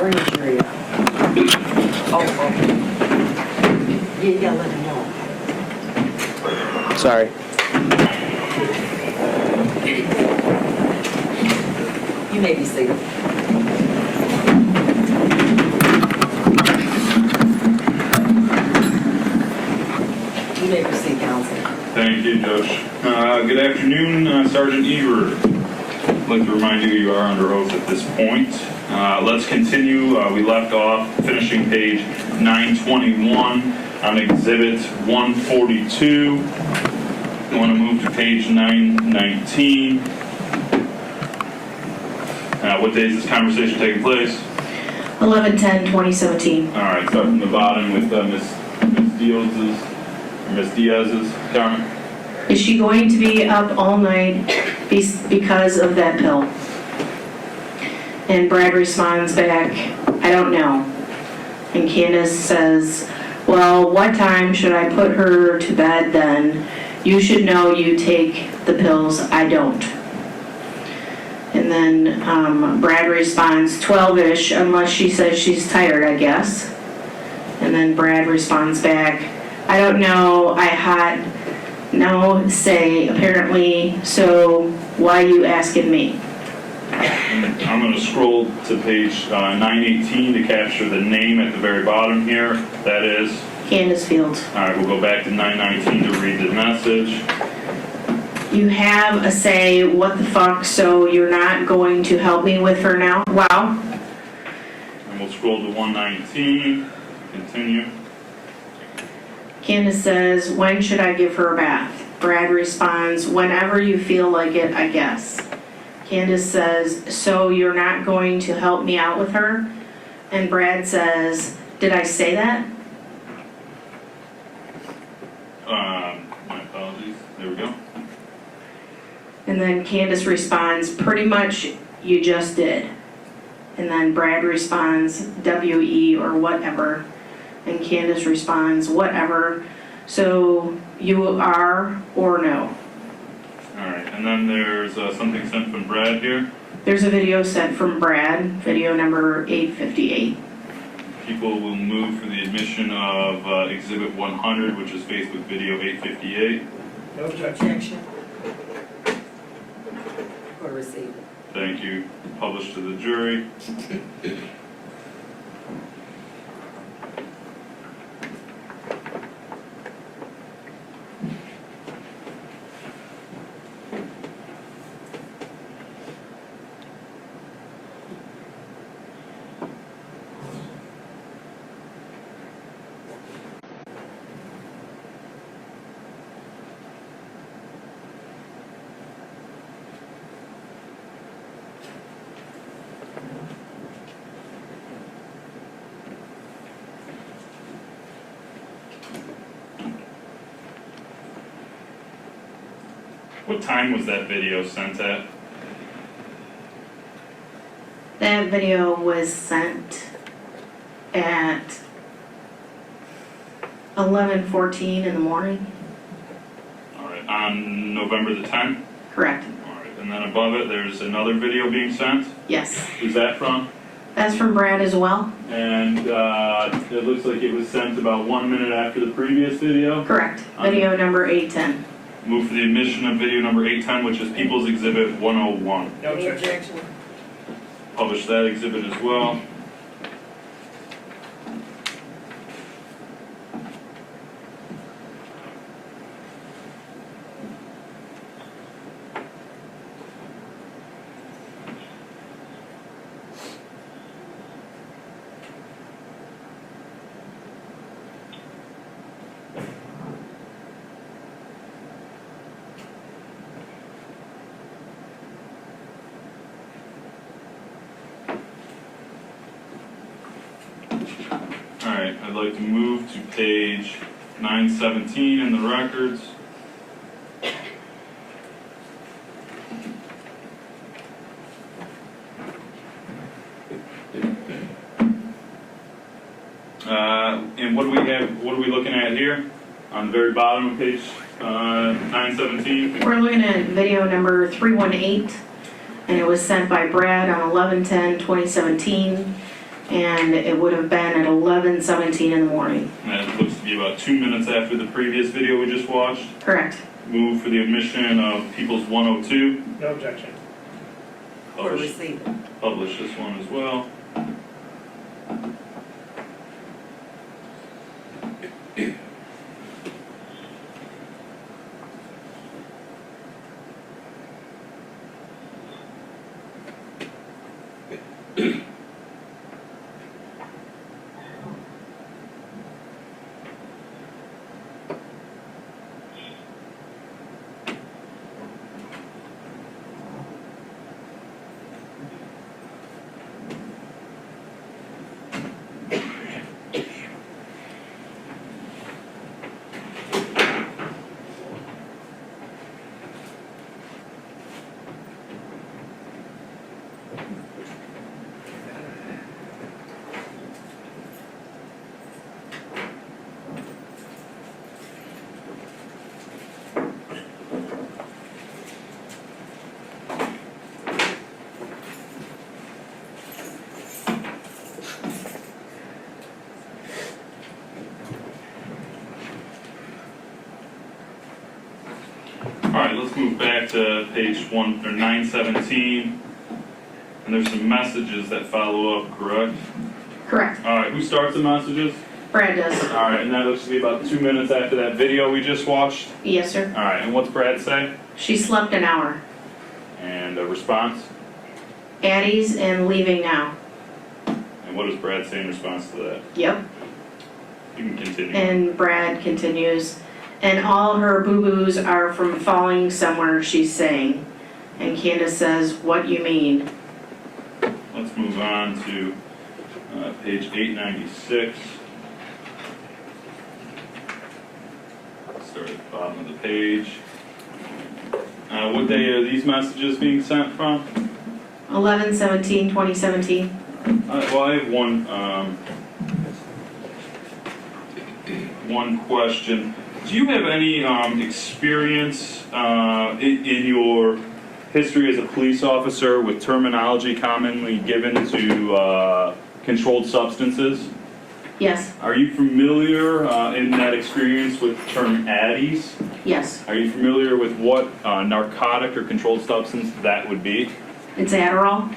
Bring the jury up. Oh, yeah, let him know. Sorry. You may be seated. You may proceed, counsel. Thank you, Judge. Good afternoon, Sergeant Egerer. I'd like to remind you you are under oath at this point. Let's continue. We left off finishing page 921 on Exhibit 142. You want to move to page 919. What day is this conversation taking place? 11/10/2017. All right, start from the bottom with Ms. Diaz's comment. Is she going to be up all night because of that pill? And Brad responds back, I don't know. And Candace says, well, what time should I put her to bed then? You should know you take the pills, I don't. And then Brad responds, 12-ish, unless she says she's tired, I guess. And then Brad responds back, I don't know, I had no say, apparently, so why you asking me? I'm going to scroll to page 918 to capture the name at the very bottom here. That is? Candace Fields. All right, we'll go back to 919 to read the message. You have a say, what the fuck, so you're not going to help me with her now? Wow. And we'll scroll to 119. Continue. Candace says, when should I give her a bath? Brad responds, whenever you feel like it, I guess. Candace says, so you're not going to help me out with her? And Brad says, did I say that? My apologies. There we go. And then Candace responds, pretty much you just did. And then Brad responds, W-E or whatever. And Candace responds, whatever. So you are or no? All right, and then there's something sent from Brad here. There's a video sent from Brad, video number 858. People will move for the admission of Exhibit 100, which is Facebook video 858. No objection. Or receive it. Thank you. Published to the jury. What time was that video sent at? That video was sent at 11:14 in the morning. All right, on November the 10th? Correct. All right, and then above it, there's another video being sent. Yes. Who's that from? That's from Brad as well? And it looks like it was sent about 1 minute after the previous video. Correct. Video number 810. Move for the admission of video number 810, which is People's Exhibit 101. No objection. Publish that exhibit as well. Alright, I'd like to move to page 917 in the records. And what do we have? What are we looking at here? On the very bottom of page 917. We're looking at video number 318, and it was sent by Brad on 11/10/2017. And it would have been at 11:17 in the morning. And that looks to be about 2 minutes after the previous video we just watched. Correct. Move for the admission of People's 102. No objection. Court will Publish, receive it. publish this one as well. All right, let's move back to page 917. And there's some messages that follow up, correct? Correct. All right, who starts the messages? Brad does. All right, and that looks to be about 2 minutes after that video we just watched. Yes, sir. All right, and what's Brad say? She slept an hour. And a response? Addie's and leaving now. And what does Brad say in response to that? Yep. You can continue. And Brad continues, and all her boo-boos are from falling somewhere, she's saying. And Candace says, what you mean? Let's move on to page 896. Start at the bottom of the page. What day are these messages being sent from? 11/17/2017. Well, I have one question. Do you have any experience in your history as a police officer with terminology commonly given to controlled substances? Yes, Are you familiar in that experience with the term addies? yes. Are you familiar with what narcotic or controlled substance that would be? It's Adderall.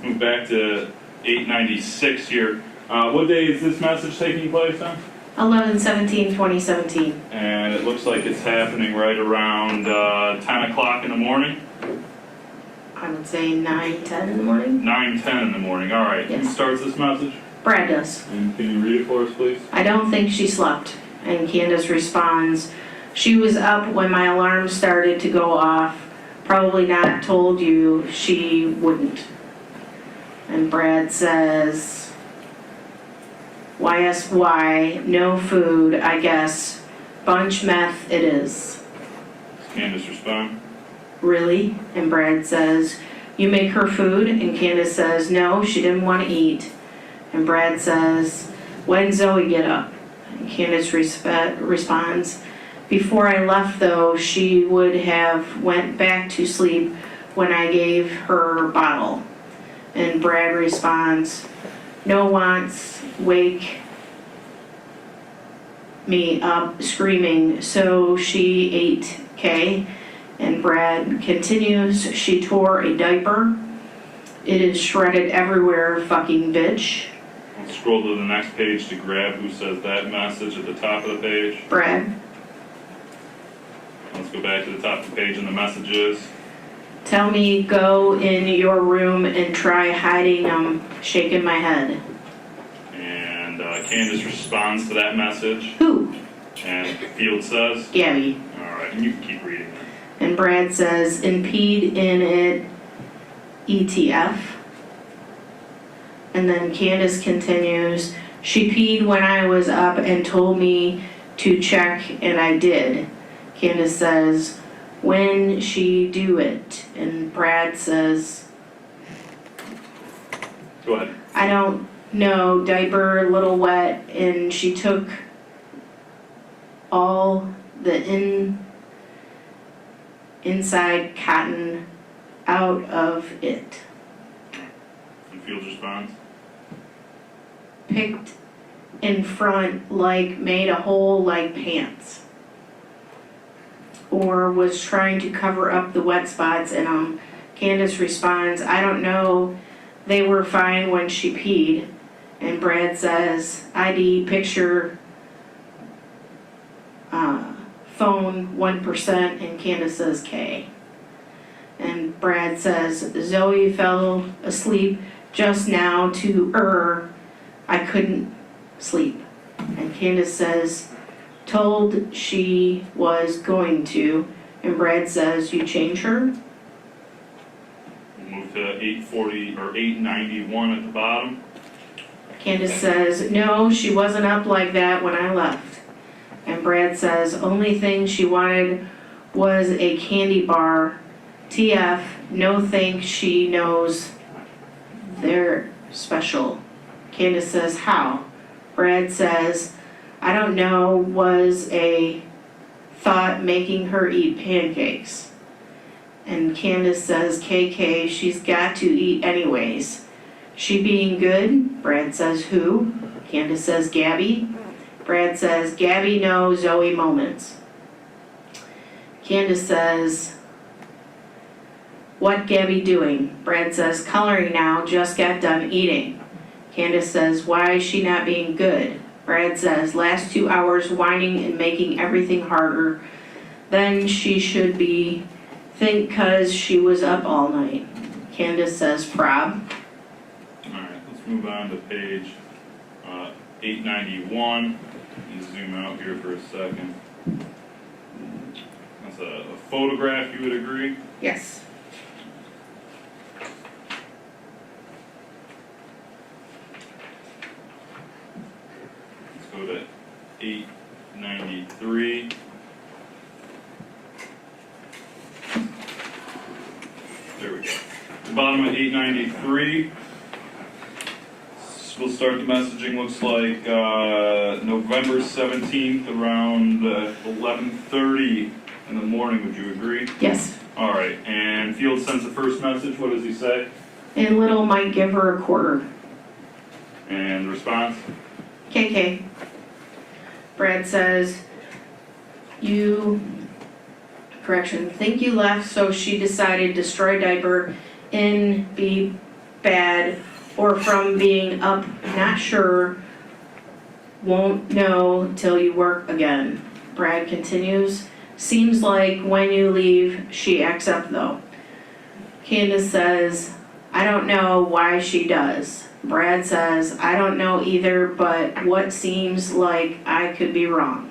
Move back to 896 here. What day is this message taking place on? 11/17/2017. And it looks like it's happening right around 10 o'clock in the morning? I would say 9:10 in the morning. 9:10 in the morning. All right. Who Yes. starts this message? Brad does. And can you read it for us, please? I don't think she slept. And Candace responds, she was up when my alarm started to go off. Probably not told you she wouldn't. And Brad says, YSY, no food, I guess. Bunch meth it is. Does Candace respond? Really? And Brad says, you make her food? And Candace says, no, she didn't want to eat. And Brad says, when'd Zoe get up? And Candace responds, before I left though, she would have went back to sleep when I gave her bottle. And Brad responds, no wants, wake me up screaming, so she ate, okay? And Brad continues, she tore a diaper. It is shredded everywhere, fucking bitch. Let's scroll to the next page to grab who says that message at the top of the page. Brad, Let's go back to the top of the page and the messages. tell me go in your room and try hiding. I'm shaking my head. And Candace responds to that message. Who? And Field says, Gabby. all right, and you can keep reading that. And Brad says, impede in it, ETF. And then Candace continues, she peed when I was up and told me to check, and I did. Candace says, when she do it? And Brad says, Go ahead. I don't know, diaper, little wet, and she took all the inside cotton out of it. And Fields responds? Picked in front like made a hole like pants. Or was trying to cover up the wet spots in them. Candace responds, I don't know, they were fine when she peed. And Brad says, ID, picture, phone 1%, and Candace says K. And Brad says, Zoe fell asleep just now to I couldn't sleep. And Candace says, told she was going to. And Brad says, you change her? We'll move to 840 or 891 at the bottom. Candace says, no, she wasn't up like that when I left. And Brad says, only thing she wanted was a candy bar. TF, no think she knows they're special. Candace says, how? Brad says, I don't know, was a thought making her eat pancakes. And Candace says, KK, she's got to eat anyways. She being good? Brad says, who? Candace says, Gabby. Brad says, Gabby no Zoe moments. Candace says, what Gabby doing? Brad says, coloring now, just got done eating. Candace says, why is she not being good? Brad says, last 2 hours whining and making everything harder than she should be. Think 'cause she was up all night. Candace says, prob. Alright, let's move on to page 891. Let me zoom out here for a second. That's a photograph, you would agree? Yes. Let's go to 893. There we go. The bottom of 893. We'll start the messaging, looks like November 17th around 11:30 in the morning, would you agree? Yes. All right, and Field sends the first message, what does he say? And Little might give her a quarter. And the response? KK. Brad says, think you left so she decided destroy diaper in be bad or from being up, not sure, won't know till you work again. Brad continues, seems like when you leave, she acts up though. Candace says, I don't know why she does. Brad says, I don't know either, but what seems like I could be wrong.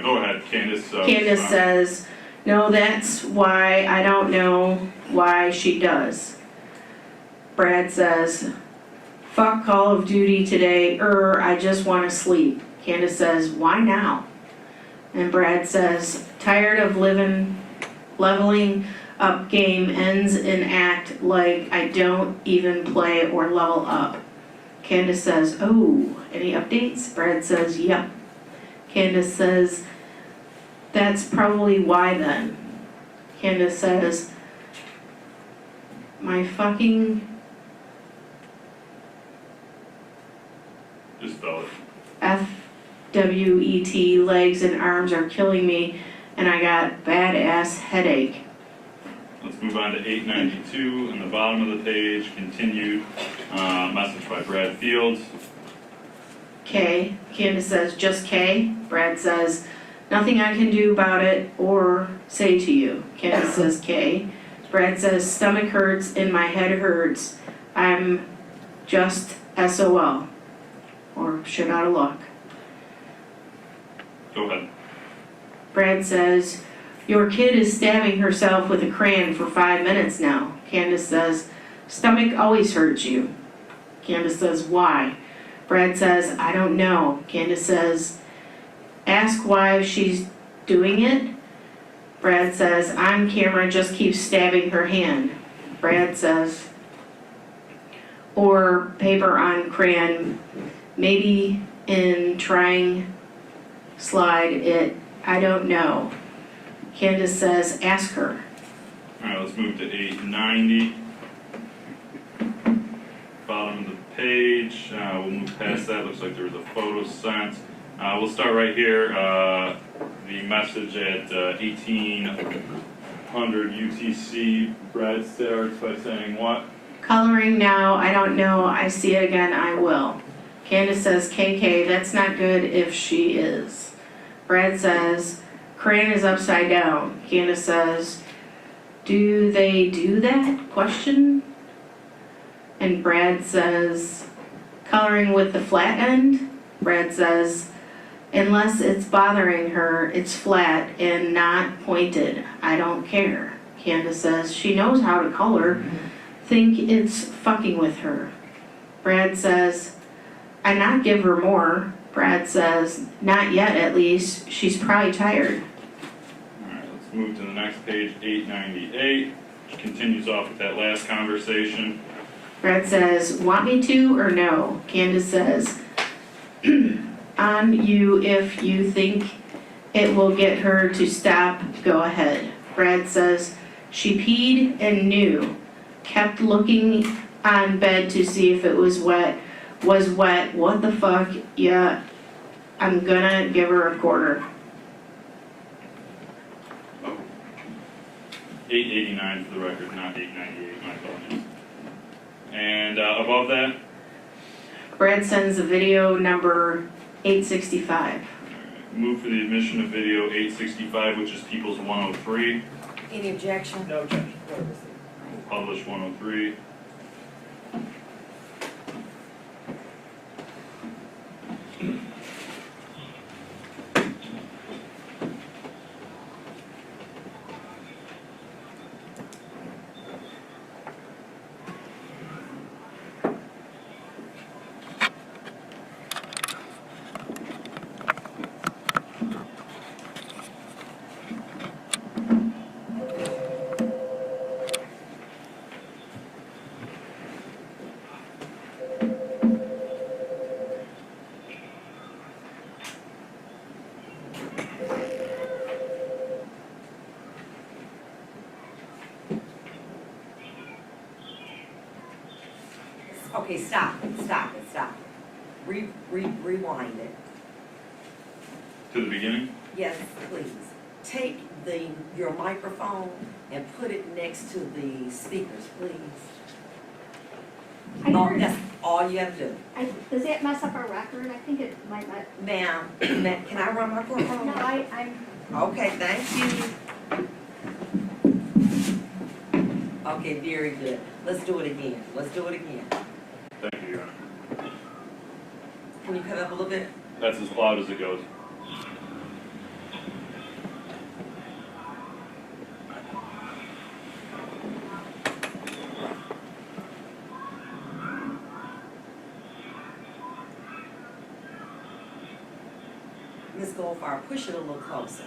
Go ahead, Candace. Candace says, no, that's why I don't know why she does. Brad says, fuck Call of Duty today, I just want to sleep. Candace says, why now? And Brad says, tired of leveling up game ends in act like I don't even play or level up. Candace says, oh, any updates? Brad says, yep. Candace says, that's probably why then. Candace says, my fucking Just spell it. FWET legs and arms are killing me and I got badass headache. Let's move on to 892 on the bottom of the page, continued message by Brad Fields. K. Candace says, just K. Brad says, nothing I can do about it or say to you. Candace says, K. Brad says, stomach hurts and my head hurts. I'm just SOL. Or shit out of luck. Go ahead. Brad says, your kid is stabbing herself with a crayon for 5 minutes now. Candace says, stomach always hurts you. Candace says, why? Brad says, I don't know. Candace says, ask why she's doing it. Brad says, on camera, just keeps stabbing her hand. Brad says, or paper on crayon, maybe in trying slide it I don't know. Candace says, ask her. All right, let's move to 890. Bottom of the page, we'll move past that. Looks like there was a photo sent. We'll start right here. The message at 1800 UTC. Brad starts by saying what? Coloring now, I don't know, I see it again, I will. Candace says, KK, that's not good if she is. Brad says, crayon is upside down. Candace says, do they do that? Question. And Brad says, coloring with the flat end? Brad says, unless it's bothering her, it's flat and not pointed. I don't care. Candace says, she knows how to color. Think it's fucking with her. Brad says, I not give her more. Brad says, not yet at least. She's probably tired. Alright, let's move to the next page, 898, which continues off with that last conversation. Brad says, want me to or no? Candace says, on you if you think it will get her to stop, go ahead. Brad says, she peed and knew. Kept looking on bed to see if it was wet. Was wet. What the fuck? Yeah, I'm gonna give her a quarter. 889 for the record, not 898, my apologies. And above that, Brad sends a video number 865. move for the admission of video 865, which is People's 103. Any objection? No objection. Record receipt. Publish 103. Okay, stop it. Rewind it. To the beginning. Yes, please. Take your microphone and put it next to the speakers, please. Oh, that's all you have to do. Does that mess up our record? I think it might not. Ma'am, can I run my microphone? No, I'm. Okay, thank you. Okay, very good. Let's do it again. Thank you, Your Honor. Can you cut up a little bit? That's as loud as it goes. Ms. Goldfire, push it a little closer.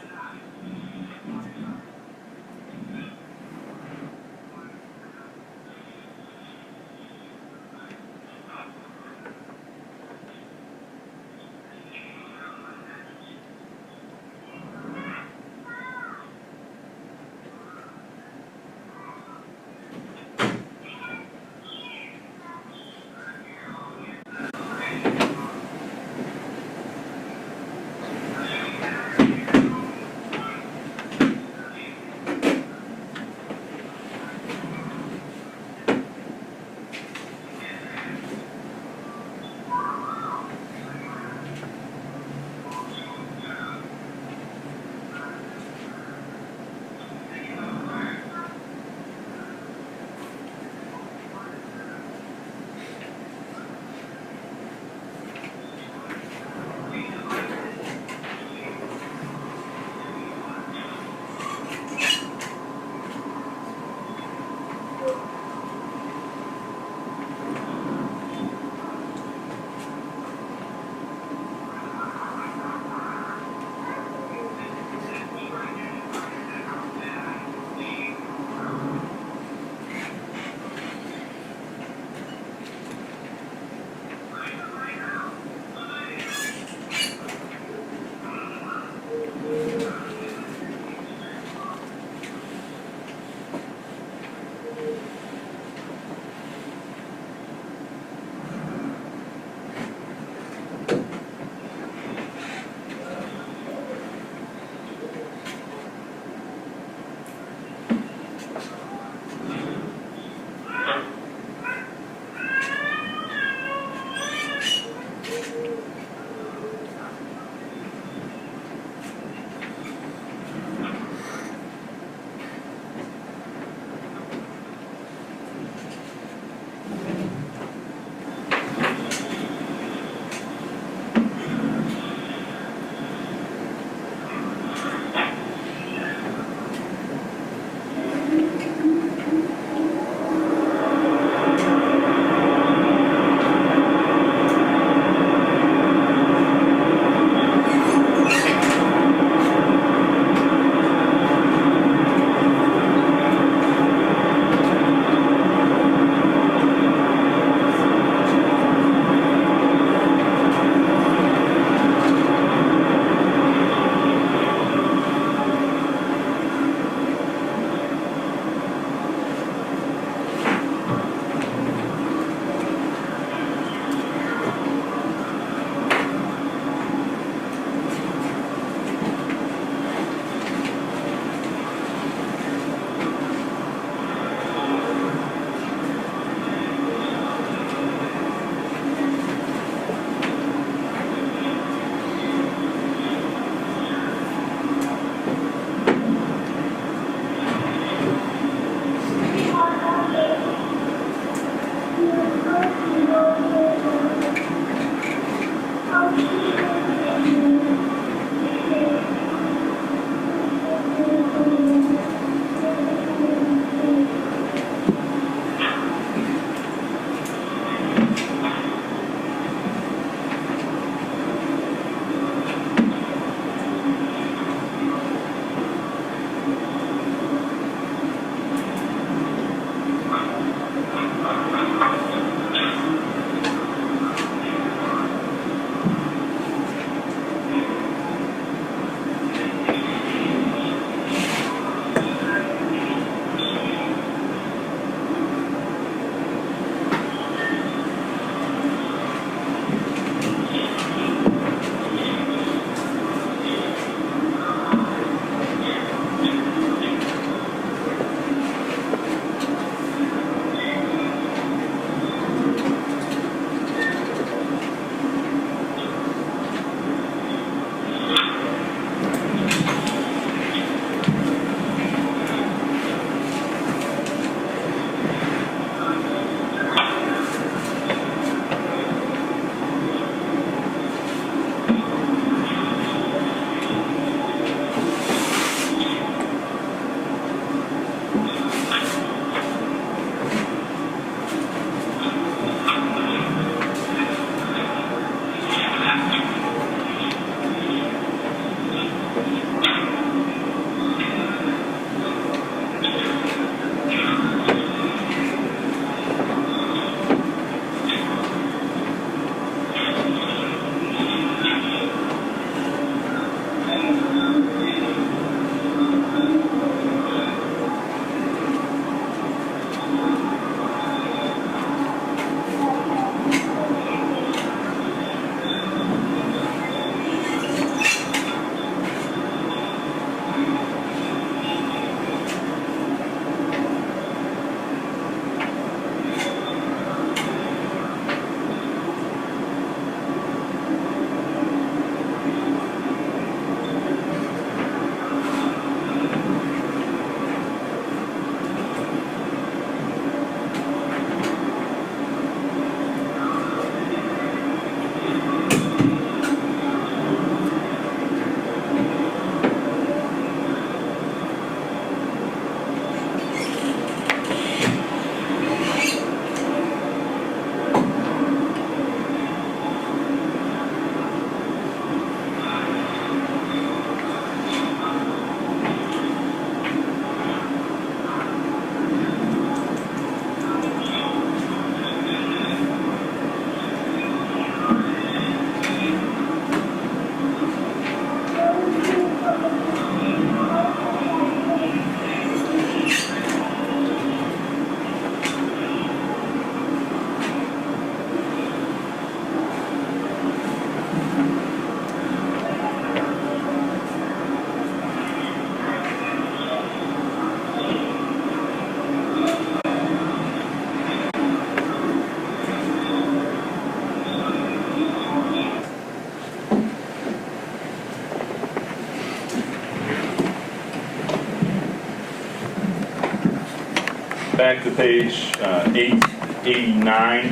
back to page 889.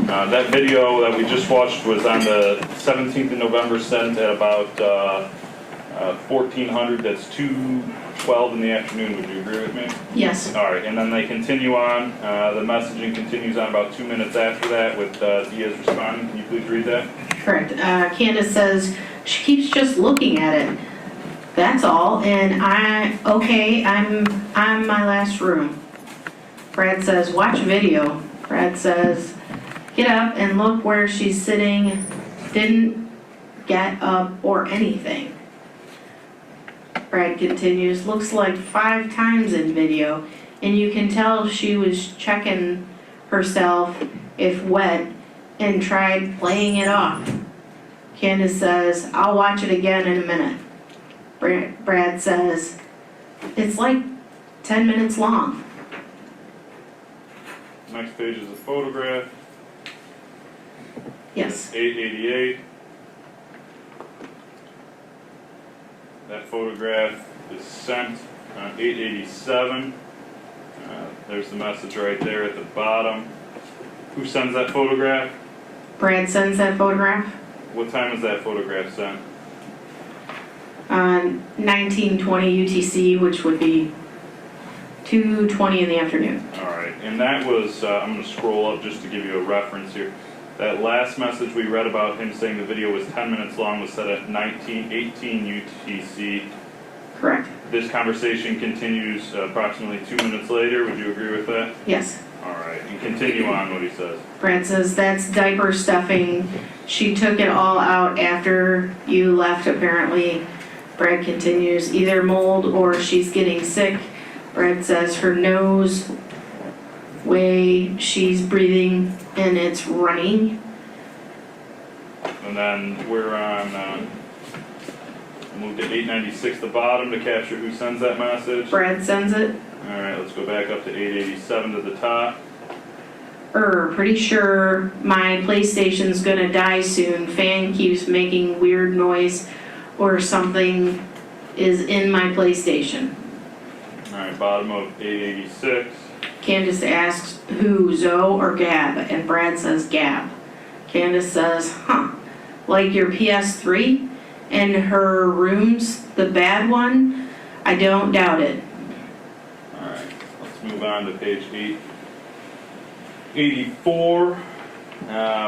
That video that we just watched was on the 17th of November, sent at about 1400. That's 2:12 in the afternoon. Would you agree with me? Yes. All right, and then they continue on. The messaging continues on about 2 minutes after that with Diaz responding. Can you please read that? Correct. Candace says she keeps just looking at it. That's all. And I'm my last room. Brad says, watch video. Brad says, get up and look where she's sitting. Didn't get up or anything. Brad continues, looks like 5 times in video, and you can tell she was checking herself if wet and tried playing it off. Candace says, I'll watch it again in a minute. Brad says, it's like 10 minutes long. Next page is a photograph. Yes. 888. That photograph is sent on 887. There's the message right there at the bottom. Who sends that photograph? Brad sends that photograph. What time is that photograph sent? 1920 UTC, which would be 2:20 in the afternoon. All right, and that was, I'm going to scroll up just to give you a reference here. That last message we read about him saying the video was 10 minutes long was set at 1918 UTC. Correct. This conversation continues approximately 2 minutes later. Would you agree with that? Yes. All right, and continue on what he says. Brad says, that's diaper stuffing. She took it all out after you left, apparently. Brad continues, either mold or she's getting sick. Brad says her nose, way she's breathing, and it's running. And then we're on, move to 896, the bottom, to capture who sends that message. Brad sends it. All right, let's go back up to 887 to the top. Pretty sure my PlayStation's gonna die soon. Fan keeps making weird noise or something is in my PlayStation. All right, bottom of 886. Candace asks who, Zoe or Gab? And Brad says Gab. Candace says, like your PS3 and her room's the bad one? I don't doubt it. All right, let's move on to page 884,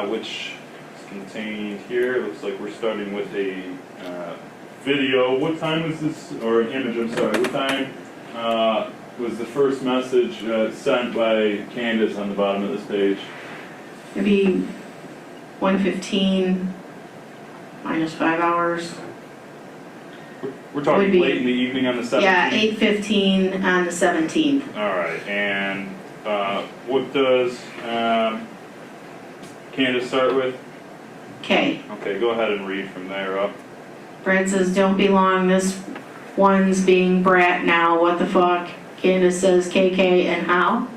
which is contained here. It looks like we're starting with a video. What time was this, or an image, I'm sorry, what time was the first message sent by Candace on the bottom of this page? Maybe 1:15 minus 5 hours. We're talking Would be- late in the evening on the 17th? Yeah, 8:15 on the 17th. All right, and what does Candace start with? K. Okay, go ahead and read from there up. Brad says, don't be long, this one's being brat now, what the fuck? Candace says, KK and how?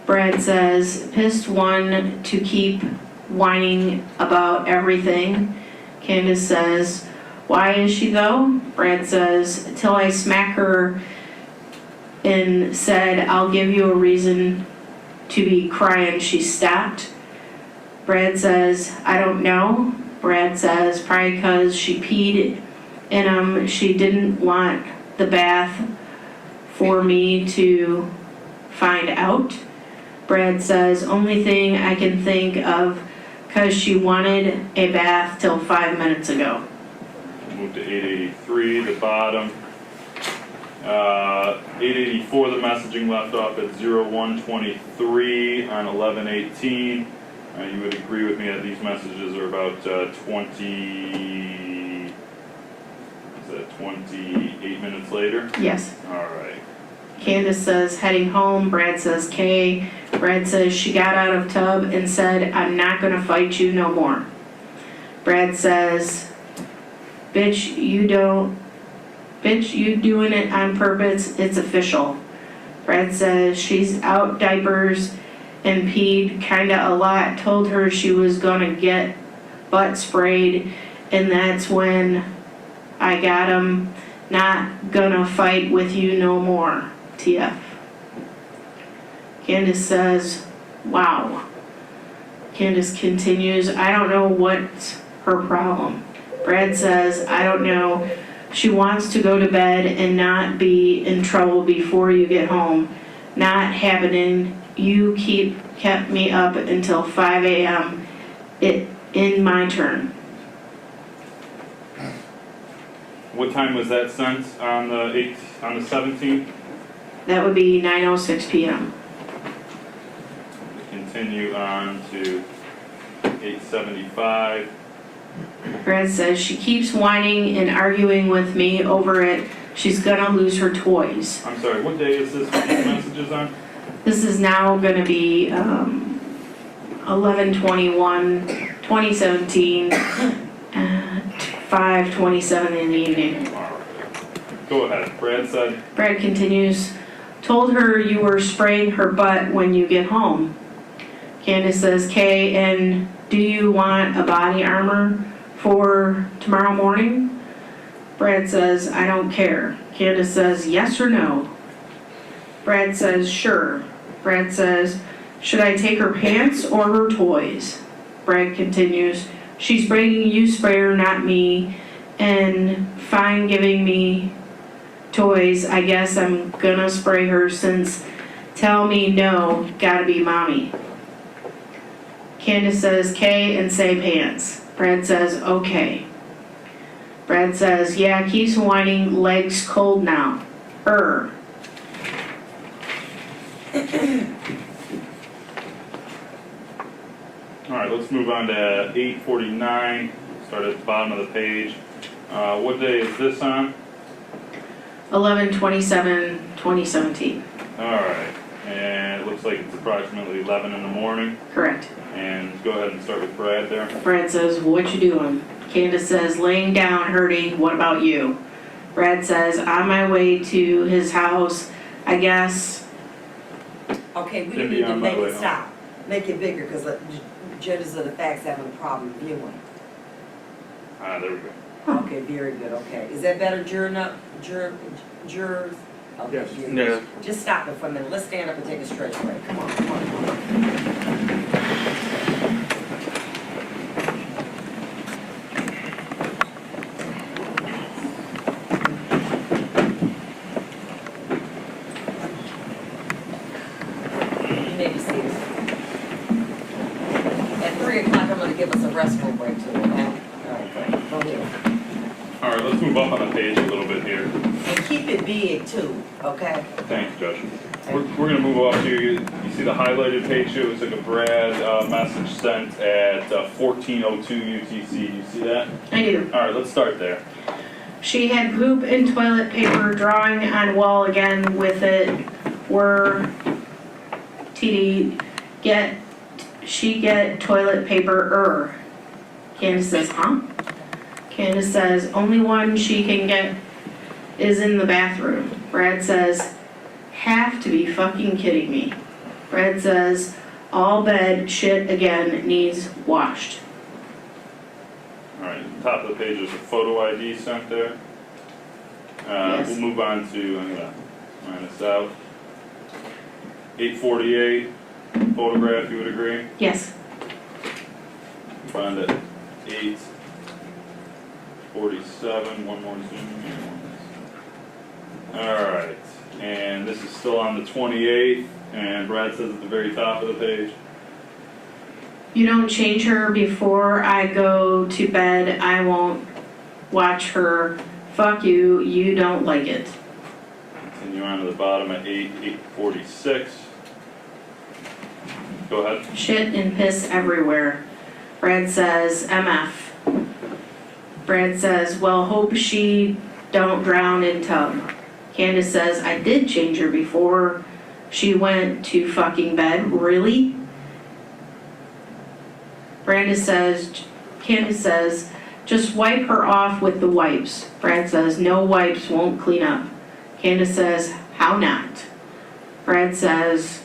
Brad says, pissed one to keep whining about everything. Candace says, why is she though? Brad says, till I smack her and said, I'll give you a reason to be crying, she stopped. Brad says, I don't know. Brad says, probably 'cause she peed in 'em. She didn't want the bath for me to find out. Brad says, only thing I can think of, 'cause she wanted a bath till 5 minutes ago. Move to 883, the bottom. 884, the messaging left off at 0123 on 1118. You would agree with me that these messages are about 28 minutes later? Yes. All right. Candace says, heading home. Brad says, K. Brad says, she got out of tub and said, I'm not gonna fight you no more. Brad says, bitch, you doing it on purpose, it's official. Brad says, she's out diapers and peed kinda a lot, told her she was gonna get butt sprayed, and that's when I got him, not gonna fight with you no more. TF. Candace says, wow. Candace continues, I don't know what's her problem. Brad says, I don't know. She wants to go to bed and not be in trouble before you get home. Not happening. You kept me up until 5 a.m. In my turn. What time was that sent on the 17th? That would be 9:06 p.m. Continue on to 8:75. Brad says she keeps whining and arguing with me over it. She's gonna lose her toys. I'm sorry, what day is this with these messages on? This is now gonna be 11/21/2017 at 5:27 in the evening. All right. Go ahead. Brad said, Brad continues, told her you were spraying her butt when you get home. Candace says, Kay, and do you want a body armor for tomorrow morning? Brad says, I don't care. Candace says, yes or no? Brad says, sure. Brad says, should I take her pants or her toys? Brad continues, she's bringing you sprayer, not me, and fine giving me toys. I guess I'm gonna spray her since tell me no, gotta be mommy. Candace says, Kay, and say pants. Brad says, okay. Brad says, yeah, keeps whining, legs cold now. all right, let's move on to 8:49. Start at the bottom of the page. What day is this on? 11/27/2017. All right, and it looks like it's approximately 11 in the morning. Correct. And go ahead and start with Brad there. Brad says, what you doing? Candace says, laying down, hurting, what about you? Brad says, on my way to his house, I guess. Okay, we Should be need to on my make way it home. stop, make it bigger, because judges of the facts having a problem viewing. There we go. Okay, very good, okay. Is that better, jurors? Okay, Yes. jurors. Yeah. Just stop it for a minute. Let's stand up and take a stretch break. Come on, come on, come on. You need to see it. At 3 o'clock, I'm gonna give us a restful break too, okay? All right, great. Go ahead. All right, let's move up on the page a little bit here. And keep it big too, okay? Thanks, Judge. We're gonna move up to, you see the highlighted page here, it was like a Brad message sent at 14:02 UTC, do you see that? I do. All right, let's start there. She had poop and toilet paper drawing on wall again with it. Were TD she get toilet paper? Candace says, huh? Candace says, only one she can get is in the bathroom. Brad says, have to be fucking kidding me. Brad says, all bed shit again needs washed. All right, at the top of the page, there's a photo ID sent there. Yes. We'll move on to, I'm gonna line this out. 8:48, photograph, you would agree? Yes. Move on to 8:47, one more zoom here. All right, and this is still on the 28th, and Brad says at the very top of the page. You don't change her before I go to bed. I won't watch her. Fuck you. You don't like it. Continue on to the bottom at 8:46. Go ahead. Shit and piss everywhere. Brad says, MF. Brad says, well, hope she don't drown in tub. Candace says, I did change her before she went to fucking bed. Really? Candace says, just wipe her off with the wipes. Brad says, no wipes won't clean up. Candace says, how not? Brad says,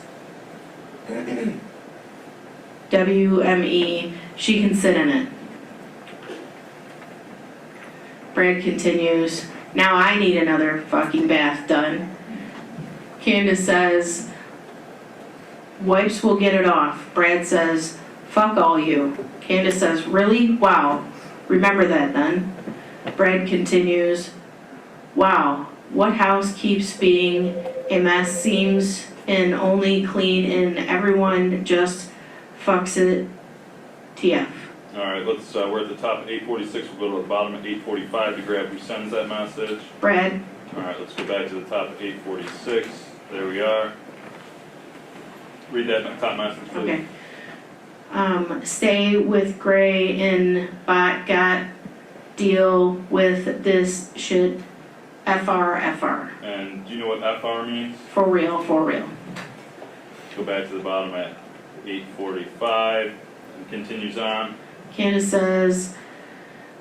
WME, she can sit in it. Brad continues, now I need another fucking bath done. Candace says, wipes will get it off. Brad says, fuck all you. Candace says, really? Wow. Remember that then. Brad continues, wow, what house keeps being a mess seems and only clean and everyone just fucks it. TF. All right, we're at the top of 846, we'll go to the bottom of 845 to grab who sends that message. Brad. All right, let's go back to the top of 846. There we are. Read that top message, please. Okay. Stay with Gray and bot got deal with this shit. FR. And do you know what FR means? For real. Go back to the bottom at 845 and continues on. Candace says,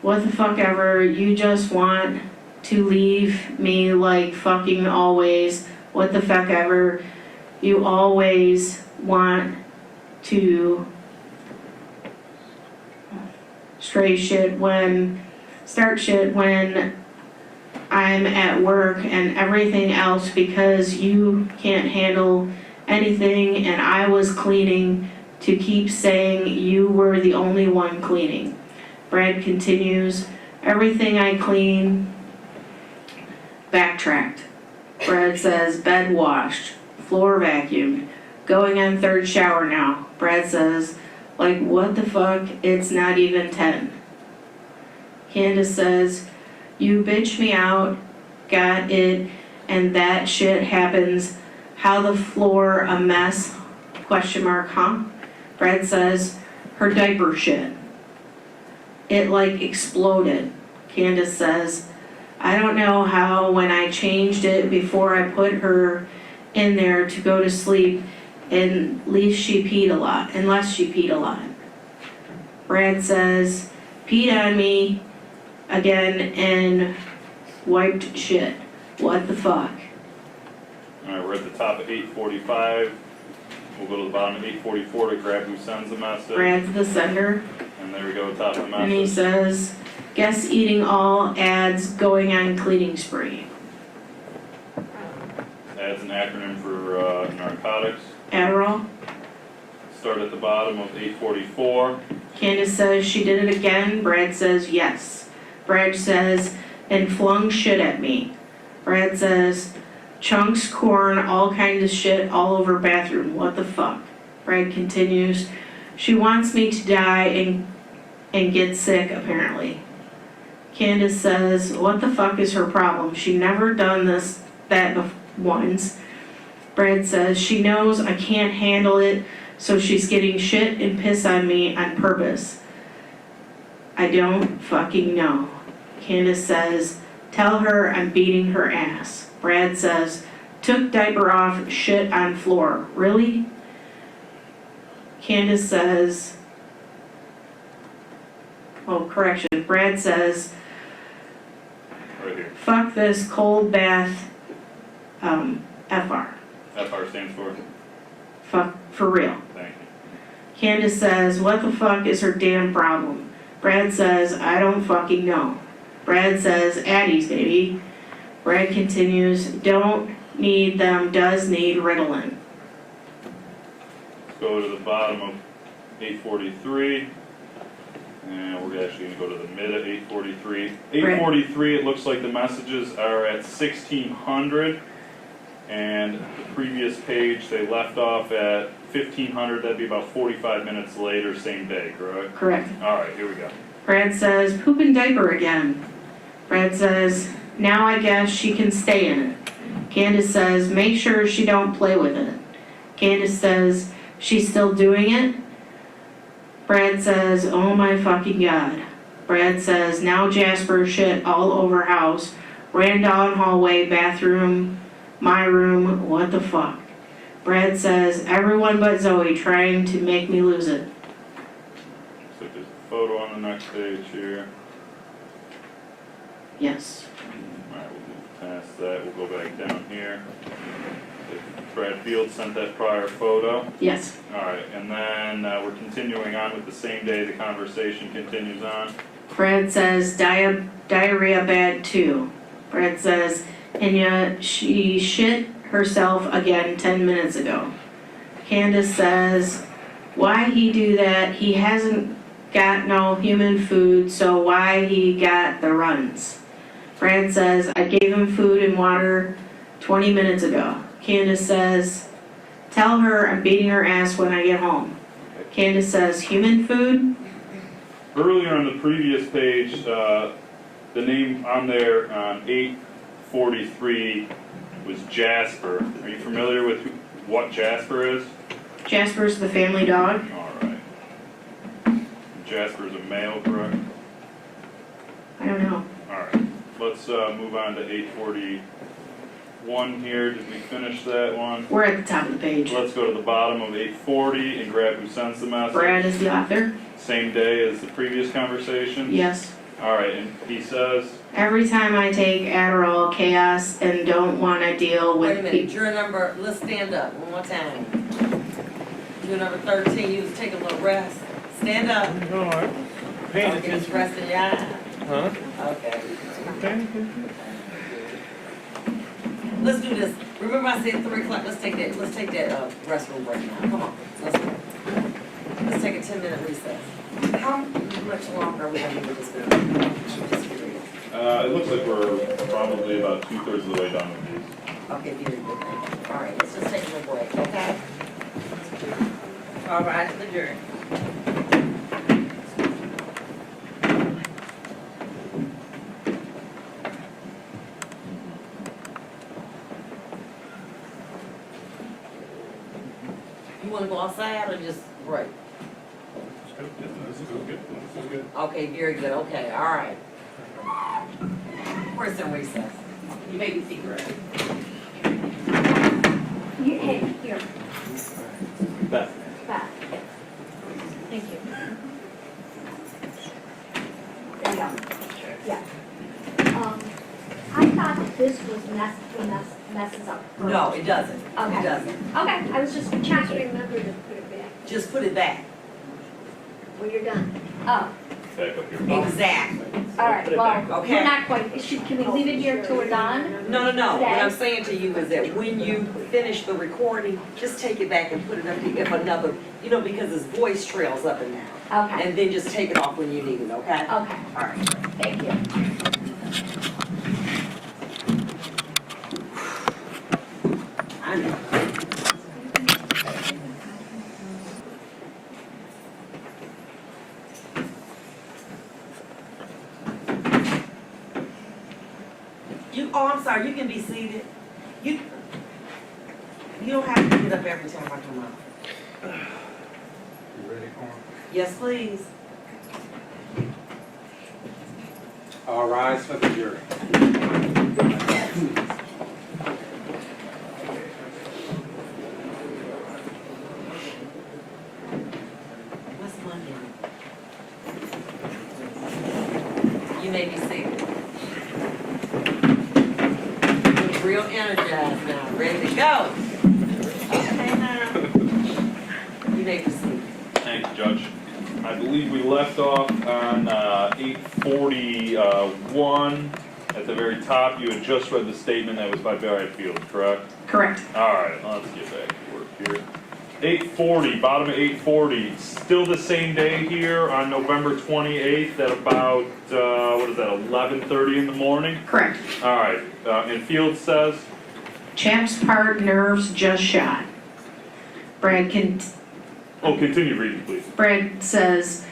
what the fuck ever, you just want to leave me like fucking always. What the fuck ever, you always want to start shit when I'm at work and everything else because you can't handle anything and I was cleaning to keep saying you were the only one cleaning. Brad continues, everything I clean, backtracked. Brad says, bed washed, floor vacuumed, going on third shower now. Brad says, like what the fuck, it's not even 10. Candace says, you bitch me out, got it, and that shit happens. How the floor a mess? Question mark, huh? Brad says, her diaper shit. It like exploded. Candace says, I don't know how when I changed it before I put her in there to go to sleep, unless she peed a lot. Brad says, peed on me again and wiped shit. What the fuck? All right, we're at the top of 845. We'll go to the bottom of 844 to grab who sends the message. Brad's the sender. And there we go, top of the And he message. says, guess eating all ads going on cleaning spree. Adds an acronym for narcotics. Adderall. Start at the bottom of 844. Candace says she did it again. Brad says yes. Brad says, and flung shit at me. Brad says, chunks, corn, all kinds of shit all over bathroom. What the fuck? Brad continues, she wants me to die and get sick apparently. Candace says, what the fuck is her problem? She never done that once. Brad says, she knows I can't handle it, so she's getting shit and piss on me on purpose. I don't fucking know. Candace says, tell her I'm beating her ass. Brad says, took diaper off, shit on floor. Really? Candace says, oh, correction. Brad says, Right here. fuck this cold bath, FR. FR stands for? Fuck, for real. Thank you. Candace says, what the fuck is her damn problem? Brad says, I don't fucking know. Brad says, Addie's, baby. Brad continues, don't need them, does need Ritalin. Let's go to the bottom of 843. And we're actually going to go to the mid of 843. 843, it looks like the messages are at 1600. And the previous page, they left off at 1500. That'd be about 45 minutes later, same day, correct? Correct. All right, here we go. Brad says, pooping diaper again. Brad says, now I guess she can stay in it. Candace says, make sure she don't play with it. Candace says, she's still doing it? Brad says, oh my fucking god. Brad says, now Jasper shit all over house, ran down hallway, bathroom, my room, what the fuck. Brad says, everyone but Zoe trying to make me lose it. So there's a photo on the next page here. Yes. All right, we'll move past that. We'll go back down here. Brad Field sent that prior photo. Yes. All right, and then we're continuing on with the same day. The conversation continues on. Brad says, diarrhea bad too. Brad says, and yet she shit herself again 10 minutes ago. Candace says, why he do that? He hasn't got no human food, so why he got the runs? Brad says, I gave him food and water 20 minutes ago. Candace says, tell her I'm beating her ass when I get home. Candace says, human food? Earlier on the previous page, the name on there on 843 was Jasper. Are you familiar with what Jasper is? Jasper's the family dog. All right. Jasper's a male, correct? I don't know. All right. Let's move on to 841 here. Did we finish that one? We're at the top of the page. Let's go to the bottom of 840 and grab who sends the message. Brad is the author. Same day as the previous conversation? Yes. All right, and he says, Every time I take Adderall, chaos, and don't want to deal Wait a with minute, people. juror number, let's stand up one more time. Juror number 13, you was taking a little rest. Stand up. No, I'm paying Okay, just attention. rest in your eye. Huh? Okay. Paying attention. Let's do this. Remember I said 3 o'clock, let's take that restroom break now. Come on, let's go. Let's take a 10-minute recess. How much longer are we gonna be with this bill? Just curious. it looks like we're probably about 2/3 of the way done with these. Okay, very good. All right, let's just take a little break, okay? All right, the jury. You wanna go outside or just break? This is good. This is good. Okay, very good, okay, all right. Where's the recess? You may be seated. Hey, here, Beth. back. Thank you. There you go. Yeah. I thought that this was messes up. No, it doesn't. Okay. It doesn't. Okay, I was just trying to remember to put it back Just put it back. when you're done. Oh, Back up here. Exactly. all right, Put it well, back. Okay. we're not quite, can we leave it here till we're done? No. What Okay. I'm saying to you is that when you finish the recording, just take it back and put it up here if another, because his voice trails up and down. Okay, And then just take it off when you need it, okay? okay, All right. thank you. I know. I'm sorry, you can be seated. You don't have to get up every time I come up. You ready for him? Yes, please. All rise for the jury. What's Monday? You may be seated. Real energized now, ready to go. Okay, now. You may proceed. Thank you, Judge. I believe we left off on 841. At the very top, you had just read the statement that was by Barry Field, correct? Correct. All right, let's get back to work here. 840, bottom of 840, still the same day here on November 28th at about, 11:30 in the morning? Correct. All right, and Field says, Chap's part nerves just shot. continue reading, please. Brad says,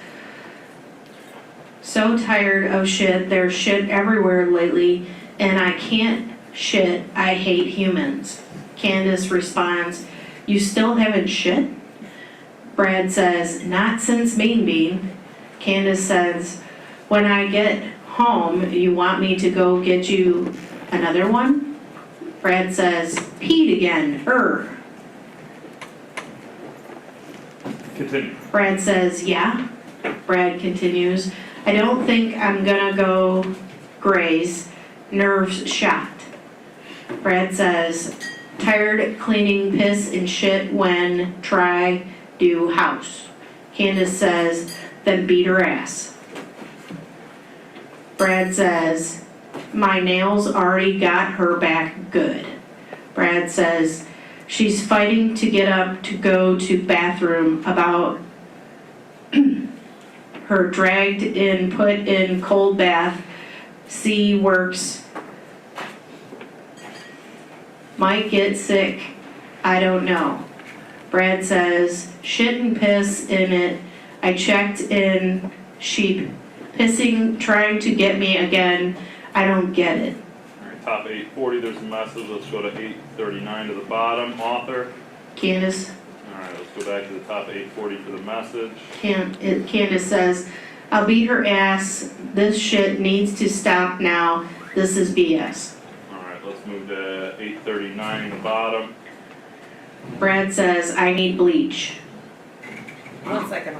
so tired of shit, there's shit everywhere lately, and I can't shit, I hate humans. Candace responds, you still haven't shit? Brad says, not since Bean Bean. Candace says, when I get home, you want me to go get you another one? Brad says, peed again, Continue. Brad says, yeah. Brad continues, I don't think I'm gonna go graze, nerves shot. Brad says, tired cleaning piss and shit when try do house. Candace says, then beat her ass. Brad says, my nails already got her back good. Brad says, She's fighting to get up to go to bathroom about her dragged in, put in cold bath. C works. Might get sick. I don't know. Brad says, shit and piss in it. I checked in. She pissing, trying to get me again. I don't get it. All right, top 840, there's a message. Let's go to 839 to the bottom, author. Candace. All right, let's go back to the top 840 for the message. Candace says, I'll beat her ass. This shit needs to stop now. This is BS. All right, let's move to 839 in the bottom. Brad says, I need bleach. 1 second.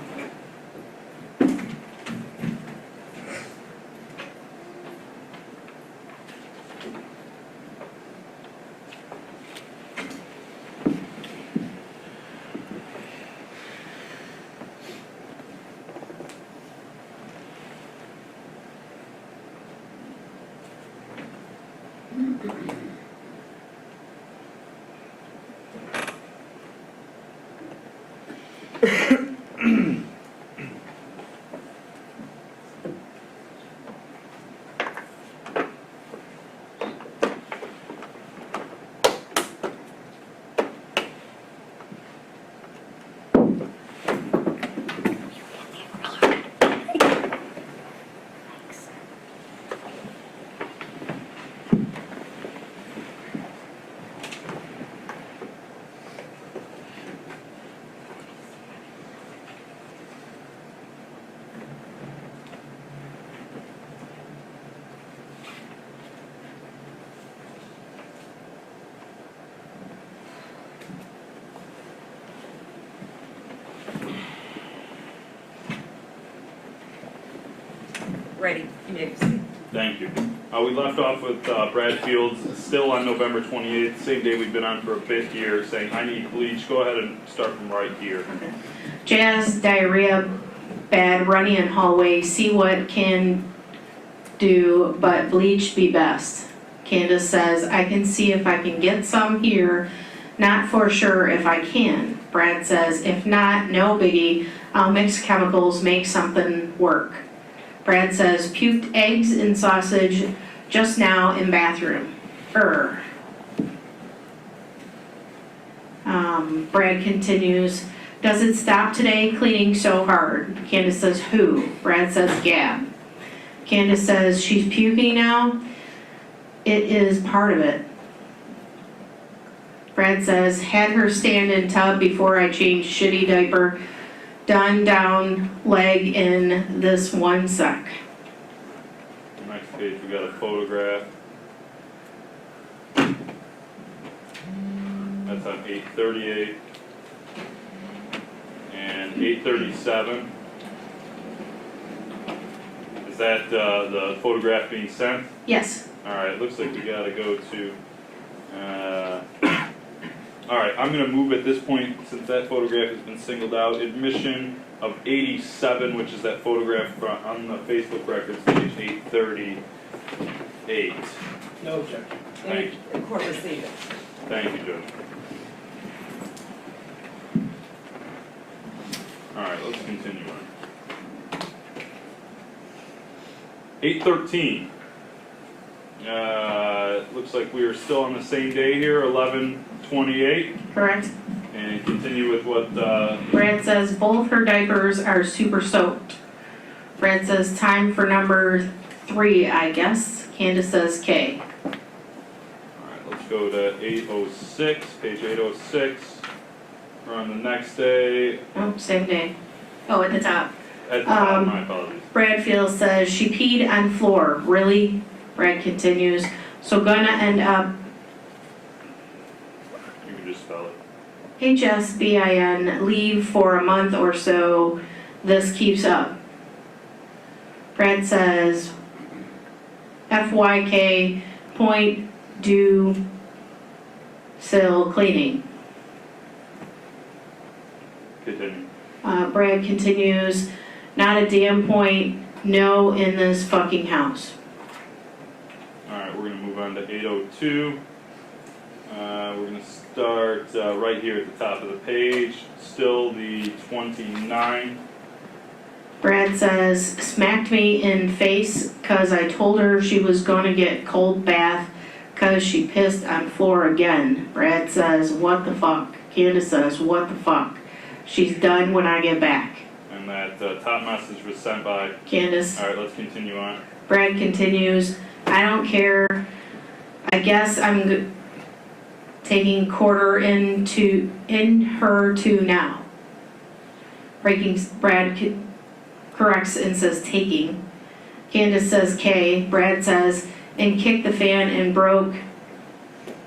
Ready, you may proceed. Thank you. We left off with Brad Fields, still on November 28th, same day we've been on for a bit here, saying, I need bleach. Go ahead and start from right here. Jazz, diarrhea, bad, runny in hallway, see what can do, but bleach be best. Candace says, I can see if I can get some here, not for sure if I can. Brad says, if not, no biggie, I'll mix chemicals, make something work. Brad says, puked eggs and sausage just now in bathroom. Brad continues, does it stop today cleaning so hard? Candace says, who? Brad says, Gab. Candace says, she's puking now? It is part of it. Brad says, had her stand in tub before I changed shitty diaper. Done down leg in this 1 sec. Next page, we got a photograph. That's on 838 and 837. Is that the photograph being sent? Yes. All right, looks like we gotta go to, all right, I'm gonna move at this point, since that photograph has been singled out, admission of 87, which is that photograph on the Facebook records, page 838. No objection. Thank you. And court received it. Thank you, Judge. All right, let's continue on. 813. Looks like we are still on the same day here, 11/28, Correct. and continue with what, Brad says both her diapers are super soaked. Brad says time for number 3, I guess. Candace says K. all right, let's go to 806, page 806. We're on the next day, Oh, same day. Oh, at the top. at the top, my apologies. Bradfield says she peed on floor. Really? Brad continues. So gonna end up You can just spell it. HSBIN, leave for a month or so. This keeps up. Brad says FYK point do sill cleaning. Continue. Brad continues, not a damn point, no in this fucking house. All right, we're gonna move on to 802. We're gonna start right here at the top of the page, still the 29. Brad says, smacked me in face cause I told her she was gonna get cold bath cause she pissed on floor again. Brad says, what the fuck? Candace says, what the fuck? She's done when I get back. And that top message was sent by, Candace. alright, let's continue on. Brad continues, I don't care. I guess I'm taking quarter in her too now. Brad corrects and says taking. Candace says K. Brad says, and kicked the fan and broke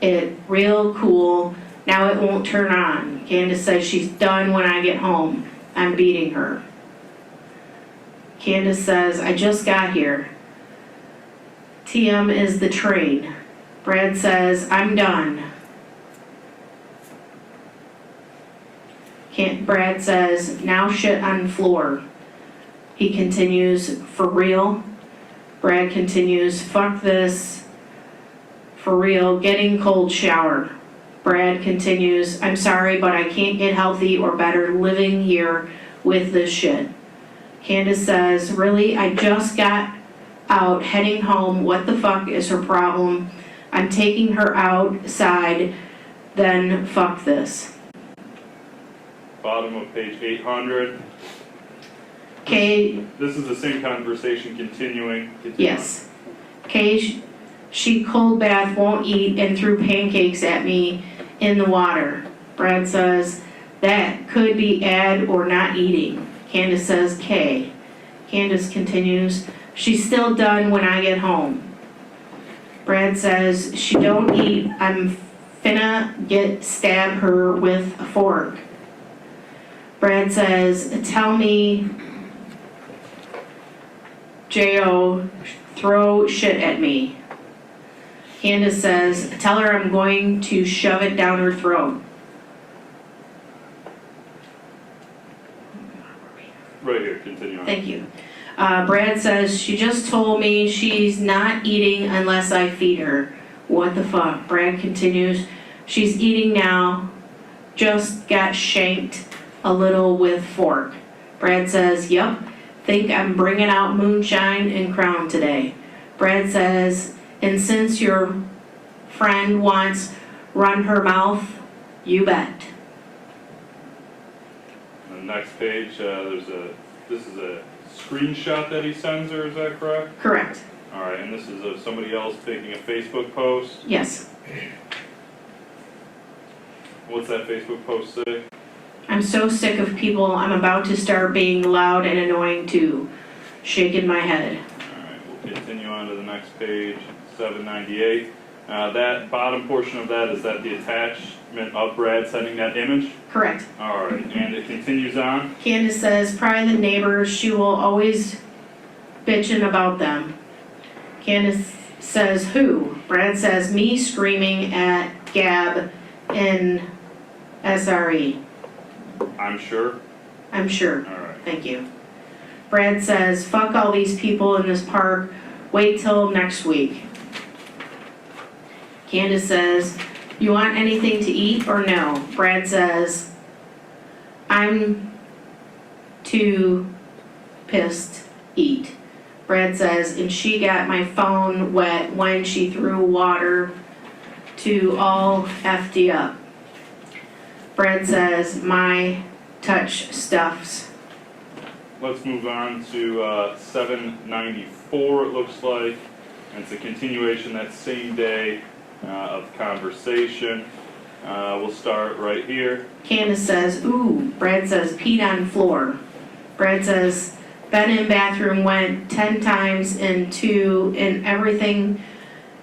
it real cool. Now it won't turn on. Candace says she's done when I get home. I'm beating her. Candace says, I just got here. TM is the train. Brad says, I'm done. Brad says, now shit on floor. He continues, for real? Brad continues, fuck this. For real, getting cold shower. Brad continues, I'm sorry, but I can't get healthy or better living here with this shit. Candace says, really, I just got out heading home. What the fuck is her problem? I'm taking her outside, then fuck this. Bottom of page 800. Kay, This is the same conversation continuing. yes. Kay, she cold bath, won't eat, and threw pancakes at me in the water. Brad says, that could be add or not eating. Candace says, Kay. Candace continues, she's still done when I get home. Brad says, she don't eat, I'm finna stab her with a fork. Brad says, tell me, J.O., throw shit at me. Candace says, tell her I'm going to shove it down her throat. Right here, continue on. Thank you. Brad says, she just told me she's not eating unless I feed her. What the fuck? Brad continues, she's eating now, just got shanked a little with fork. Brad says, yep, think I'm bringing out moonshine and Crown today. Brad says, and since your friend wants run her mouth, you bet. The next page, this is a screenshot that he sends her, is that correct? Correct. Alright, and this is of somebody else taking a Facebook post. Yes. What's that Facebook post say? I'm so sick of people. I'm about to start being loud and annoying too. Shaking my head. Alright, we'll continue on to the next page, 798. That bottom portion of that, is that the attachment of Brad sending that image? Correct. Alright, and it continues on. Candace says, probably the neighbors, she will always bitching about them. Candace says, who? Brad says, me screaming at Gab in SRE. I'm sure. I'm sure. Alright. Thank you. Brad says, fuck all these people in this park. Wait till next week. Candace says, you want anything to eat or no? Brad says, I'm too pissed, eat. Brad says, and she got my phone wet when she threw water to all FD up. Brad says, my touch stuffs. Let's move on to 794, it looks like. And it's a continuation that same day of conversation. We'll start right here. Candace says, ooh. Brad says, peed on floor. Brad says, been in bathroom, went 10 times into and everything.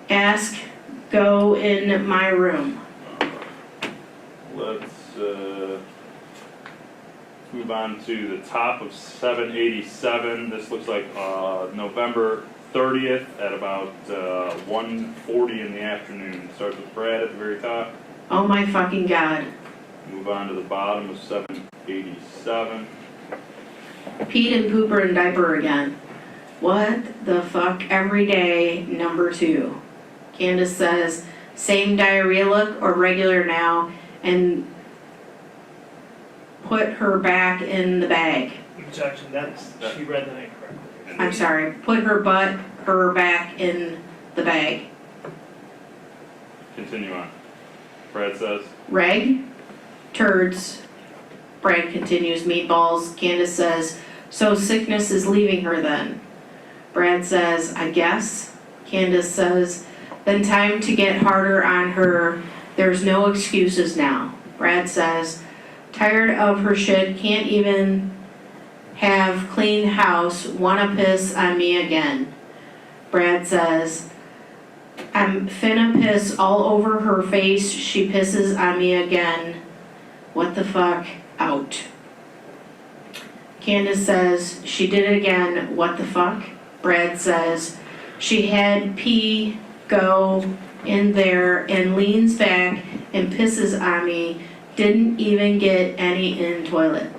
Ask, go in my room. Let's move on to the top of 787. This looks like November 30th at about 1:40 in the afternoon. Starts with Brad at the very top. Oh my fucking God. Move on to the bottom of 787. Peed and pooper and diaper again. What the fuck every day, number 2. Candace says, same diarrhea look or regular now, and put her back in the bag. Objection, she read that incorrectly. I'm sorry, put her back in the bag. Continue on. Brad says, Reg, turds. Brad continues, meatballs. Candace says, so sickness is leaving her then. Brad says, I guess. Candace says, then time to get harder on her. There's no excuses now. Brad says, tired of her shit, can't even have clean house, wanna piss on me again. Brad says, I'm finna piss all over her face, she pisses on me again. What the fuck? Out. Candace says, she did it again, what the fuck? Brad says, she had pee go in there and leans back and pisses on me, didn't even get any in toilet.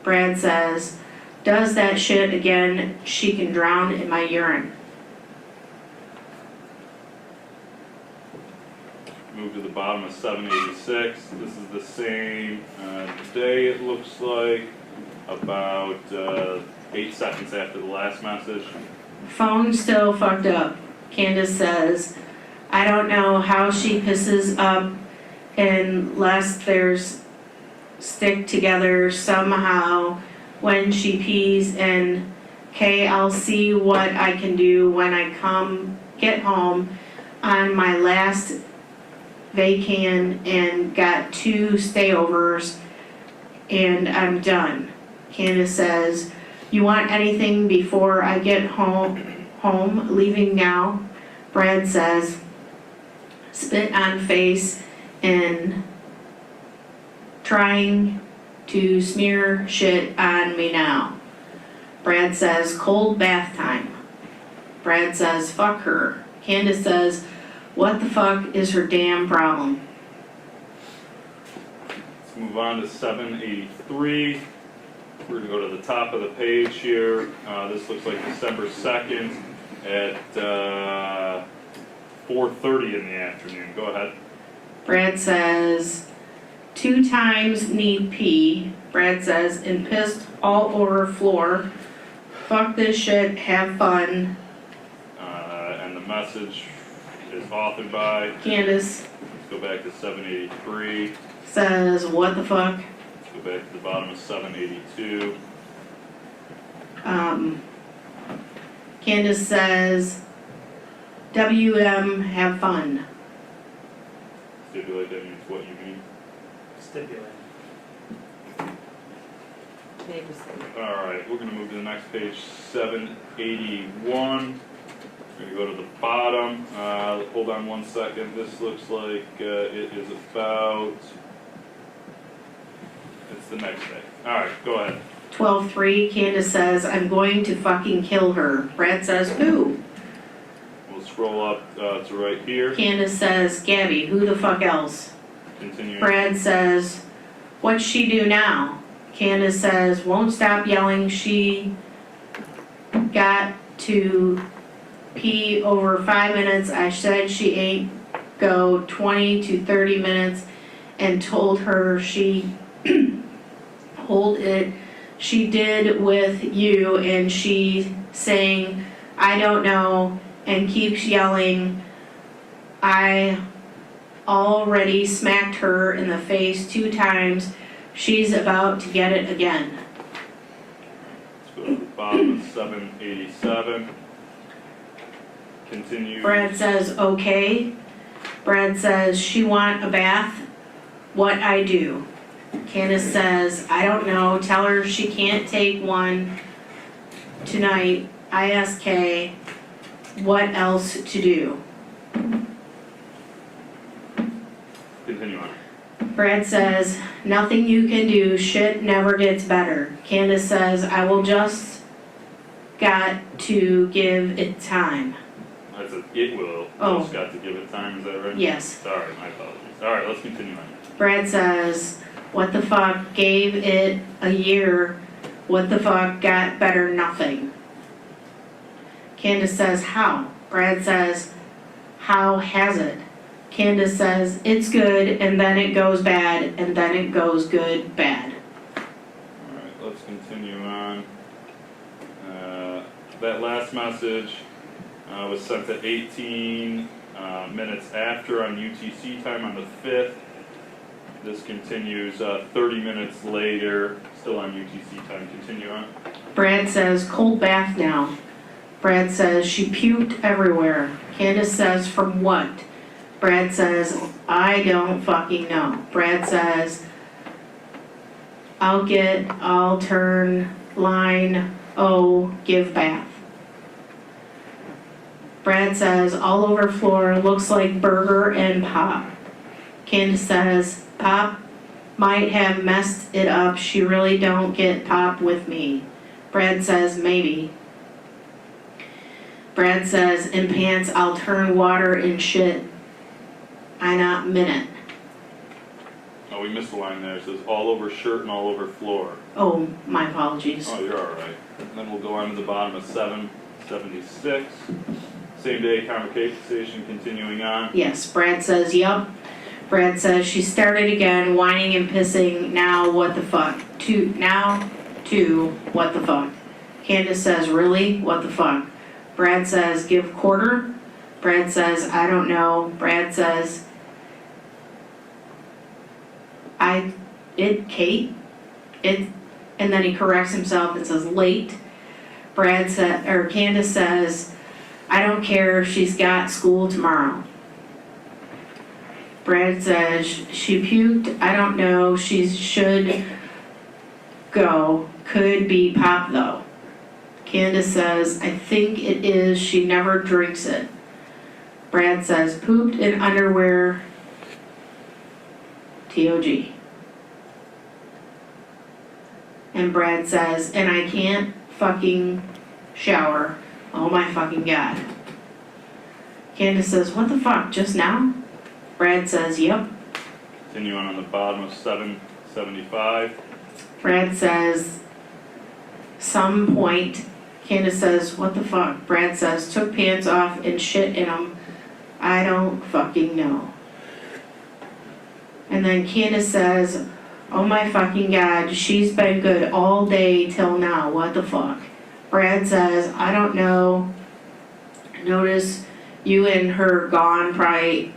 Brad says, does that shit again, she can drown in my urine. move to the bottom of 786. This is the same day, it looks like, about 8 seconds after the last message. Phone still fucked up. Candace says, I don't know how she pisses up unless there's stick together somehow when she pees, and okay, I'll see what I can do when I get home on my last vacan and got 2 stayovers and I'm done. Candace says, you want anything before I get home, leaving now? Brad says, spit on face and trying to smear shit on me now. Brad says, cold bath time. Brad says, fuck her. Candace says, what the fuck is her damn problem? Let's move on to 783. We're going to go to the top of the page here. This looks like December 2nd at 4:30 in the afternoon. Go ahead. Brad says, 2 times need pee. Brad says, and pissed all over floor. Fuck this shit, have fun. And the message is authored by, Candace let's go back to 783. says, what the fuck? Let's go back to the bottom of 782. Candace says, WM, have fun. Stipulate that means what you mean. Stipulate. Alright, we're going to move to the next page, 781. We're going to go to the bottom. Hold on one second. This looks like it is about, it's the next day. Alright, go ahead. 12:3, Candace says, I'm going to fucking kill her. Brad says, who? We'll scroll up to right here. Candace says, Gabby, who the fuck else? Continue. Brad says, what's she do now? Candace says, won't stop yelling, she got to pee over 5 minutes. I said she ain't go 20 to 30 minutes and told her she hold it. She did with you, and she saying, I don't know, and keeps yelling. I already smacked her in the face 2 times. She's about to get it again. Let's go to the bottom of 787. Continue. Brad says, okay. Brad says, she want a bath? What I do? Candace says, I don't know. Tell her she can't take one tonight. ISK. What else to do? Continue on. Brad says, nothing you can do. Shit never gets better. Candace says, I will just got to give it time. That's a it will. Oh. Just got to give it time, is that right? Yes. Sorry, my apologies. Alright, let's continue on. Brad says, what the fuck, gave it a year, what the fuck, got better nothing. Candace says, how? Brad says, how has it? Candace says, it's good, and then it goes bad, and then it goes good, bad. Alright, let's continue on. That last message was sent at 18 minutes after on UTC time on the 5th. This continues 30 minutes later, still on UTC time. Continue on. Brad says, cold bath now. Brad says, she puked everywhere. Candace says, from what? Brad says, I don't fucking know. Brad says, I'll turn line, oh, give bath. Brad says, all over floor, looks like burger and pop. Candace says, Pop might have messed it up, she really don't get Pop with me. Brad says, maybe. Brad says, in pants, I'll turn water and shit. I not minute. Oh, we missed a line there. It says all over shirt and all over floor. Oh, my apologies. Oh, you're alright. Then we'll go on to the bottom of 776. Same day conversation continuing on. Yes, Brad says, yup. Brad says, she started again, whining and pissing, now what the fuck? What the fuck? Candace says, really? What the fuck? Brad says, give quarter. Brad says, I don't know. Brad says, Kate, and then he corrects himself and says, late. Candace says, I don't care, she's got school tomorrow. Brad says, she puked, I don't know, she should go, could be Pop though. Candace says, I think it is, she never drinks it. Brad says, pooped in underwear, TOG. And Brad says, and I can't fucking shower. Oh my fucking God. Candace says, what the fuck, just now? Brad says, yep. Continue on the bottom of 775. Brad says, some point. Candace says, what the fuck? Brad says, took pants off and shit in them. I don't fucking know. And then Candace says, oh my fucking God, she's been good all day till now, what the fuck? Brad says, I don't know. Notice you and her gone probably,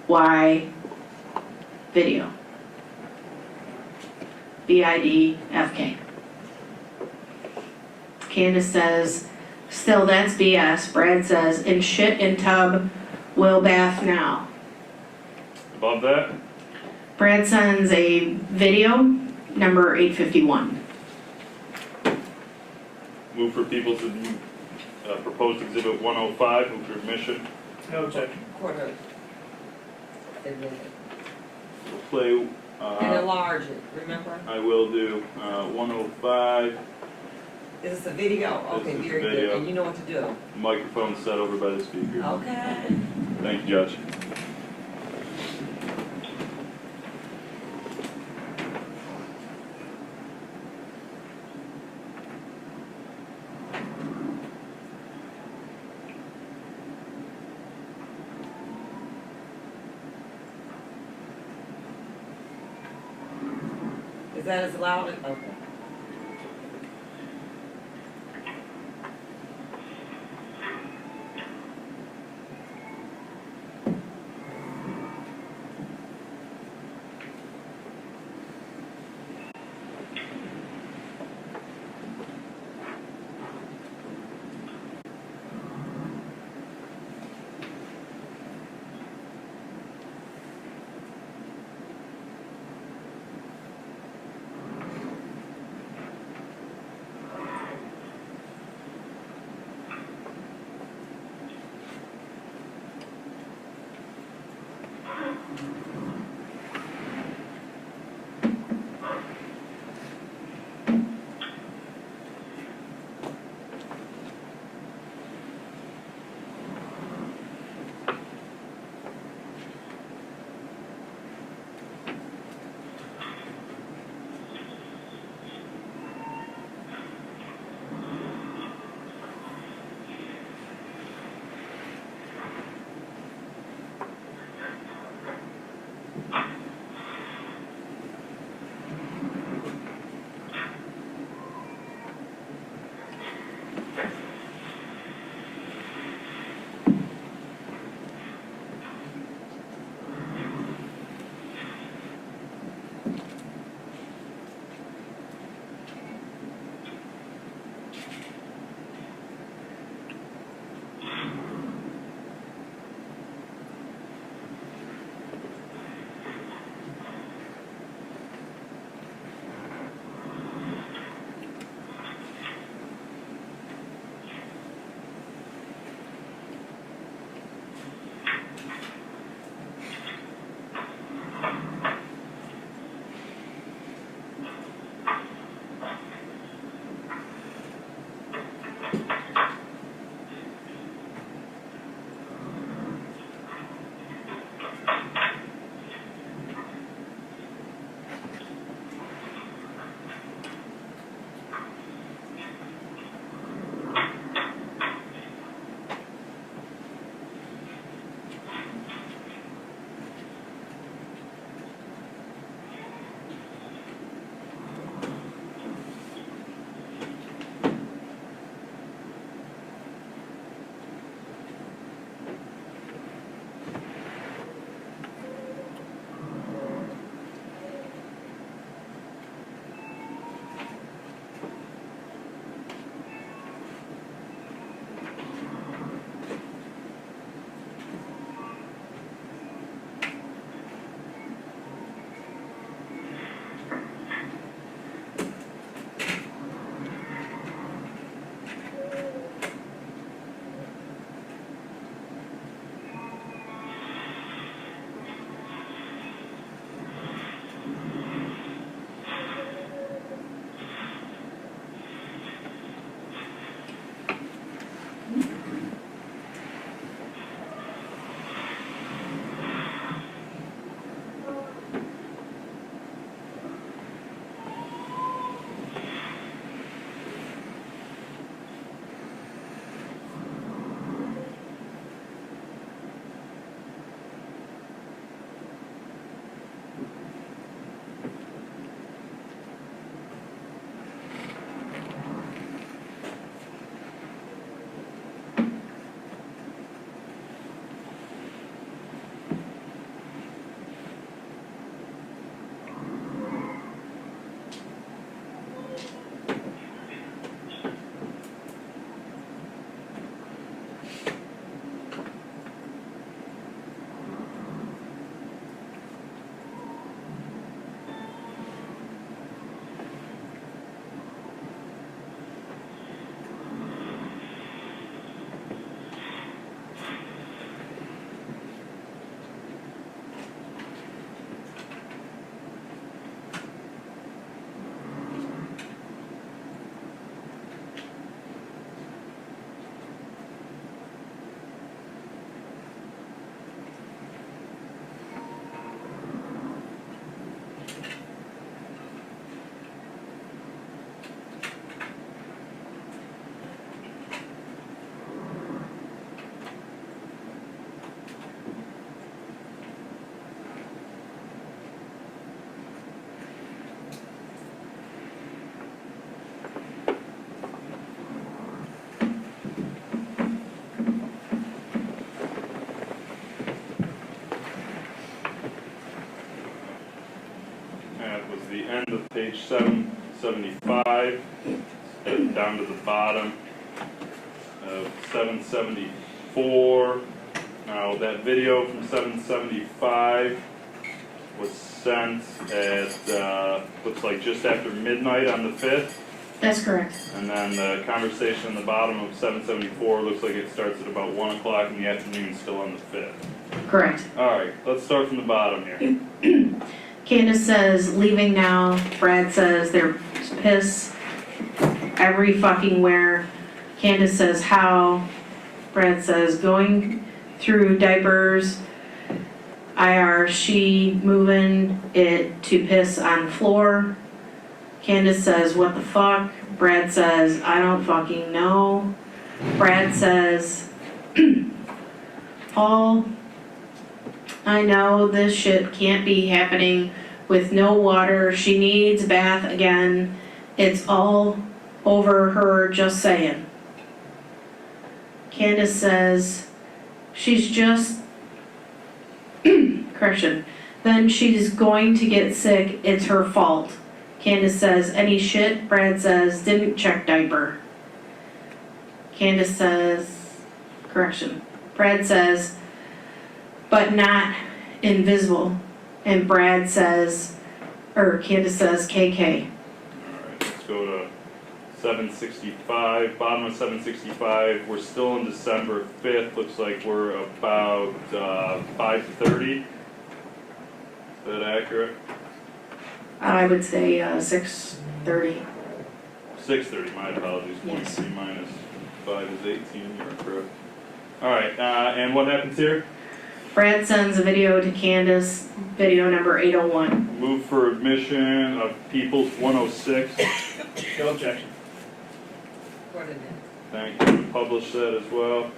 why? Video. BIDFK. Candace says, still that's BS. Brad says, and shit in tub, will bath now. Above that, Brad sends a video, number 851. move for people to propose exhibit 105. Move for admission. No objection. Quarter. Admit it. We'll play. And enlarge it, remember? I will do 105. Is this a video? This Okay, is a very good, video. and you know what to do. Microphone set over by the speaker. Okay. Thank you, Judge. Is that as loud? Okay. The end of page 775, down to the bottom of 774. Now that video from 775 was sent at, looks like just after midnight on the 5th. That's correct. And then the conversation on the bottom of 774 looks like it starts at about 1 o'clock in the afternoon, still on the 5th. Correct. Alright, let's start from the bottom here. Candace says, leaving now. Brad says, there's piss every fucking where. Candace says, how? Brad says, going through diapers. IR, she moving it to piss on floor. Candace says, what the fuck? Brad says, I don't fucking know. Brad says, Paul, I know this shit can't be happening with no water. She needs a bath again. It's all over her, just saying. Candace says, she's just, correction, then she's going to get sick. It's her fault. Candace says, any shit? Brad says, didn't check diaper. Candace says, correction, Brad says, but not invisible. And Brad says, or Candace says, KK. Alright, let's go to 765, bottom of 765. We're still in December 5th. Looks like we're about 5:30. Is that accurate? I would say 6:30. 6:30, my apologies. Yes. 0.3 minus 5 is 18, you're correct. Alright, and what happens here? Brad sends a video to Candace, video number 801. Move for admission of Peoples 106. No objection. Recorded it. Thank you. Publish that as well.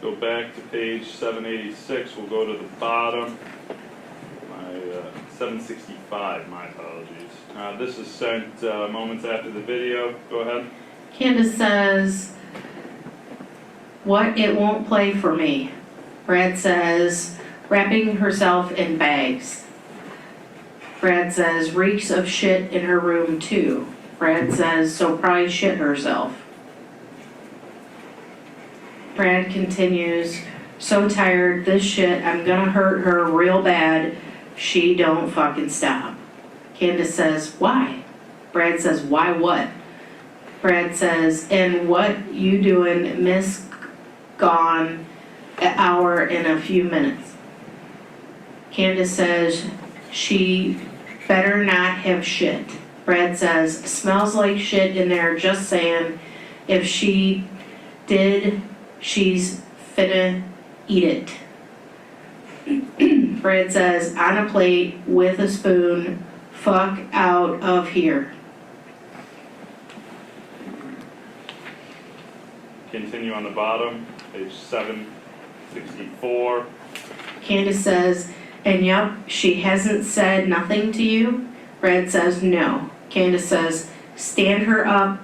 Go back to page 786, we'll go to the bottom. 765, my apologies. This is sent moments after the video, go ahead. Candace says, what, it won't play for me. Brad says, wrapping herself in bags. Brad says, reeks of shit in her room too. Brad says, so probably shit herself. Brad continues, so tired, this shit, I'm gonna hurt her real bad. She don't fucking stop. Candace says, why? Brad says, why what? Brad says, and what you doing, miss gone an hour and a few minutes. Candace says, she better not have shit. Brad says, smells like shit in there, just saying. If she did, she's finna eat it. Brad says, on a plate with a spoon, fuck out of here. Continue on the bottom, page 764. Candace says, and yup, she hasn't said nothing to you? Brad says, no. Candace says, stand her up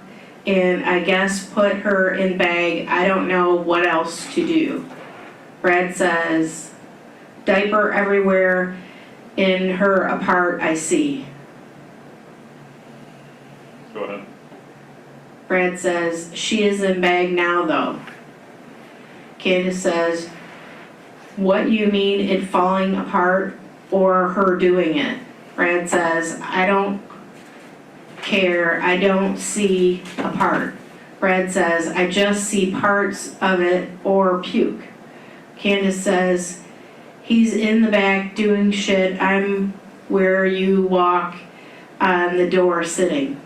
and I guess put her in bag. I don't know what else to do. Brad says, diaper everywhere in her apart, I see. Go ahead. Brad says, she is in bag now though. Candace says, what you mean it falling apart or her doing it? Brad says, I don't care, I don't see a part. Brad says, I just see parts of it or puke. Candace says, he's in the back doing shit, I'm where you walk on the door sitting.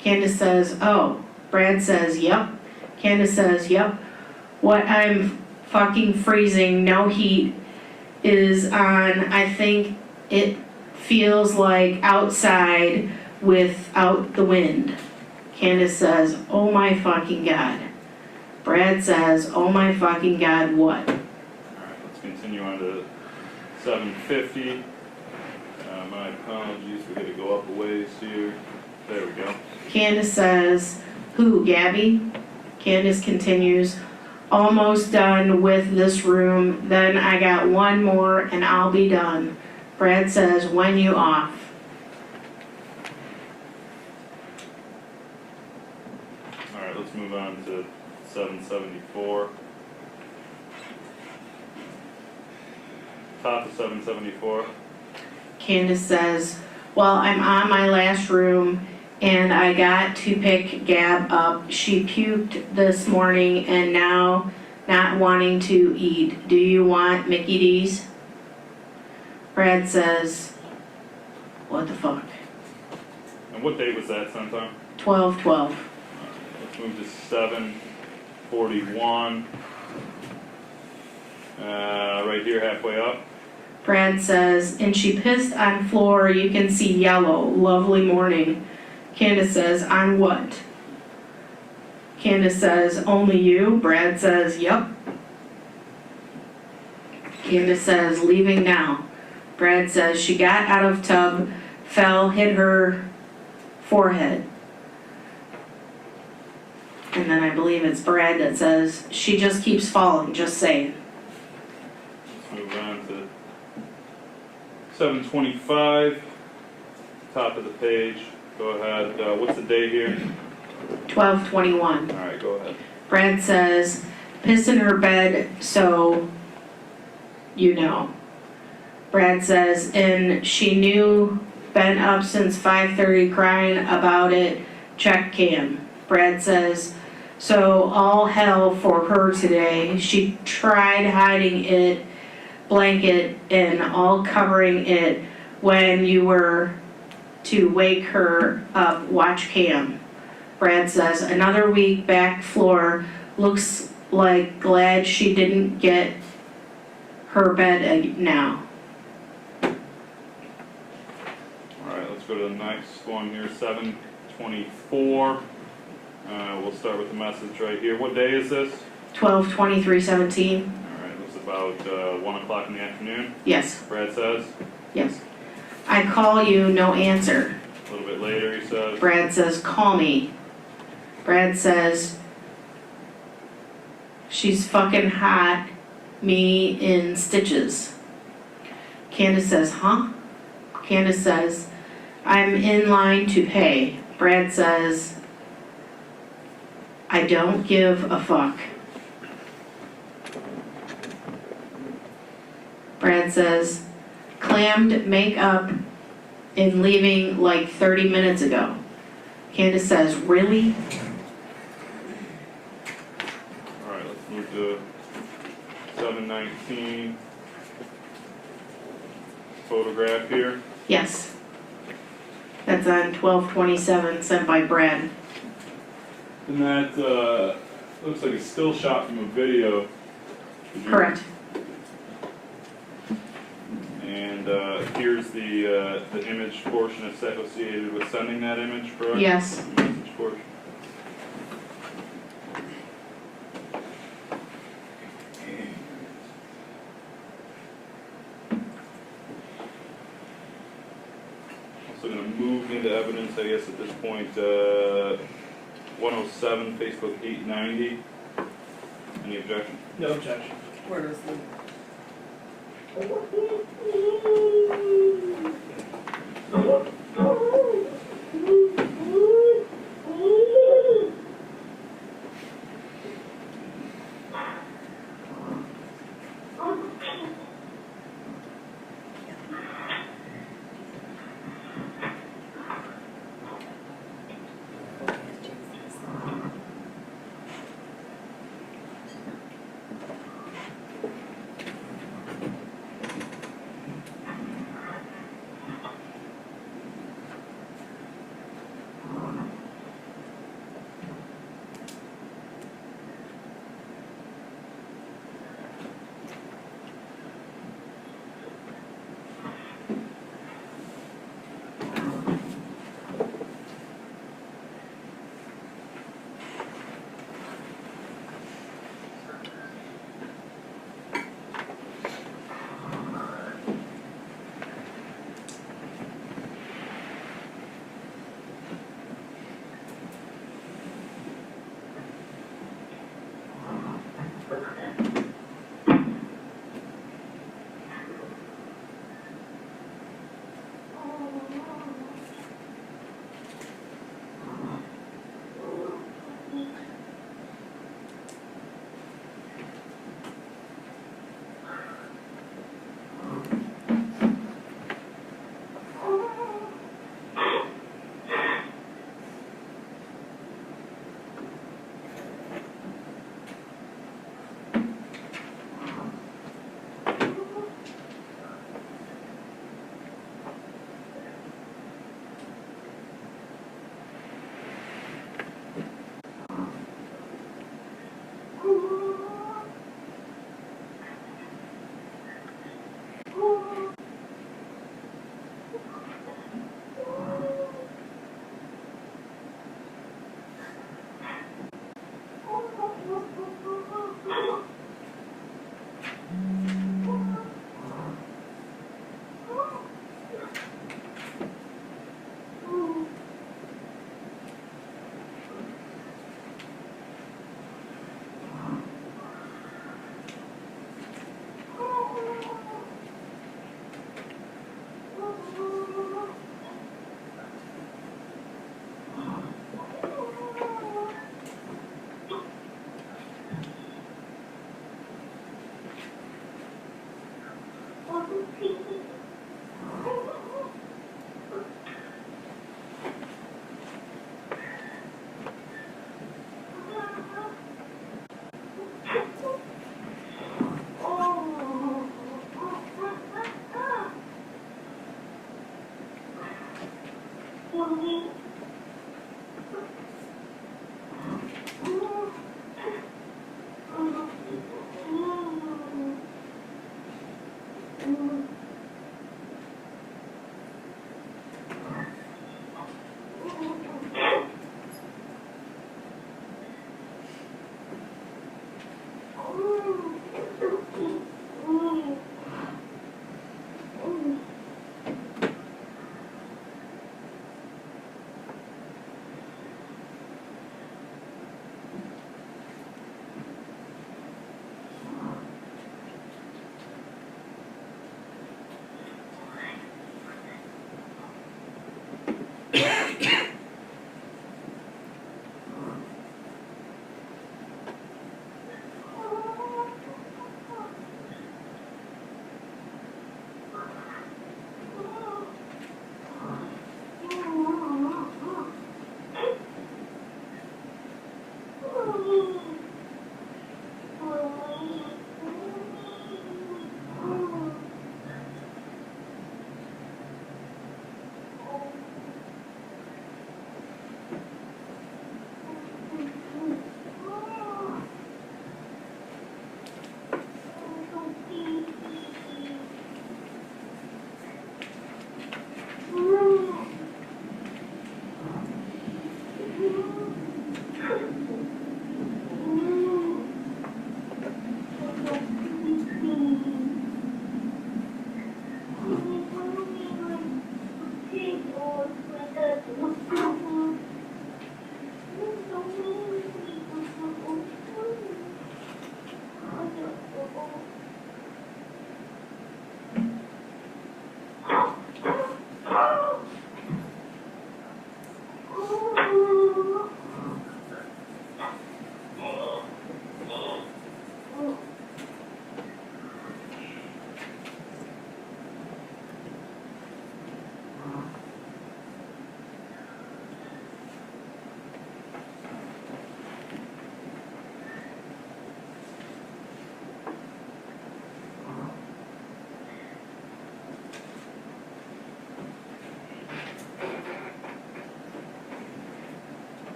Candace says, oh. Brad says, yep. Candace says, yep. What I'm fucking freezing, no heat, is on, I think it feels like outside without the wind. Candace says, oh my fucking God. Brad says, oh my fucking God, what? Alright, let's continue on to 750. My apologies, we gotta go up a ways here. There we go. Candace says, who, Gabby? Candace continues, almost done with this room, then I got one more and I'll be done. Brad says, when you off? Alright, let's move on to 774. Top of 774. Candace says, well, I'm on my last room and I got to pick Gab up. She puked this morning and now not wanting to eat. Do you want Mickey D's? Brad says, what the fuck? And what date was that sometime? 12/12. Let's move to 741. Right here, halfway up. Brad says, and she pissed on floor, you can see yellow, lovely morning. Candace says, on what? Candace says, only you? Brad says, yep. Candace says, leaving now. Brad says, she got out of tub, fell, hit her forehead. And then I believe it's Brad that says, she just keeps falling, just saying. Let's move on to 7:25, top of the page. Go ahead. What's the date here? 12:21. All right, go ahead. Brad says, piss in her bed, so you know. Brad says, and she knew, been up since 5:30 crying about it, check cam. Brad says, so all hell for her today. She tried hiding it, blanket, and all covering it when you were to wake her up, watch cam. Brad says, another week back floor, looks like glad she didn't get her bed now. All right, let's go to the next one here, 7:24. We'll start with the message right here. What day is this? 12/23/17. All right, it's about 1 o'clock in the afternoon. Yes, Brad says. yes. I call you, no answer. A little bit later, he says. Brad says, call me. Brad says, she's fucking hot, me in stitches. Candace says, huh? Candace says, I'm in line to pay. Brad says, I don't give a fuck. Brad says, clammed makeup and leaving like 30 minutes ago. Candace says, really? All right, let's move to 7:19. Photograph here. Yes. That's on 12/27 sent by Brad. And that looks like a still shot from a video. Correct. And here's the image portion associated with sending that image, correct? Yes. The message portion. Also going to move into evidence, I guess, at this point. 107, Facebook 890. Any objection? No objection. Where does the?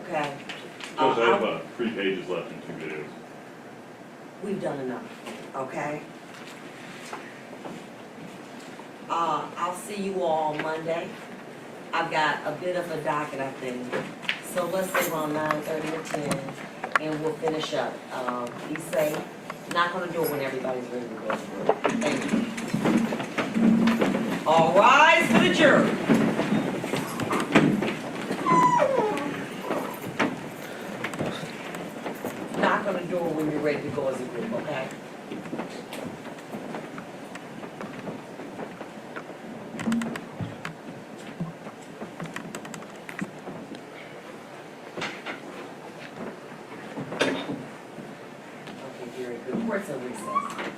Okay? Judge, I have I'll- 3 pages left in 2 videos. We've done enough, okay? I'll see you all Monday. I've got a bit of a docket, I think. So let's say around 9:30 or 10, and we'll finish up. Be safe. Not gonna do it when everybody's ready to go to work. Thank you. All rise for the jury. Not gonna do it when you're ready to go as a group, okay? Okay, very good. Court's in recess.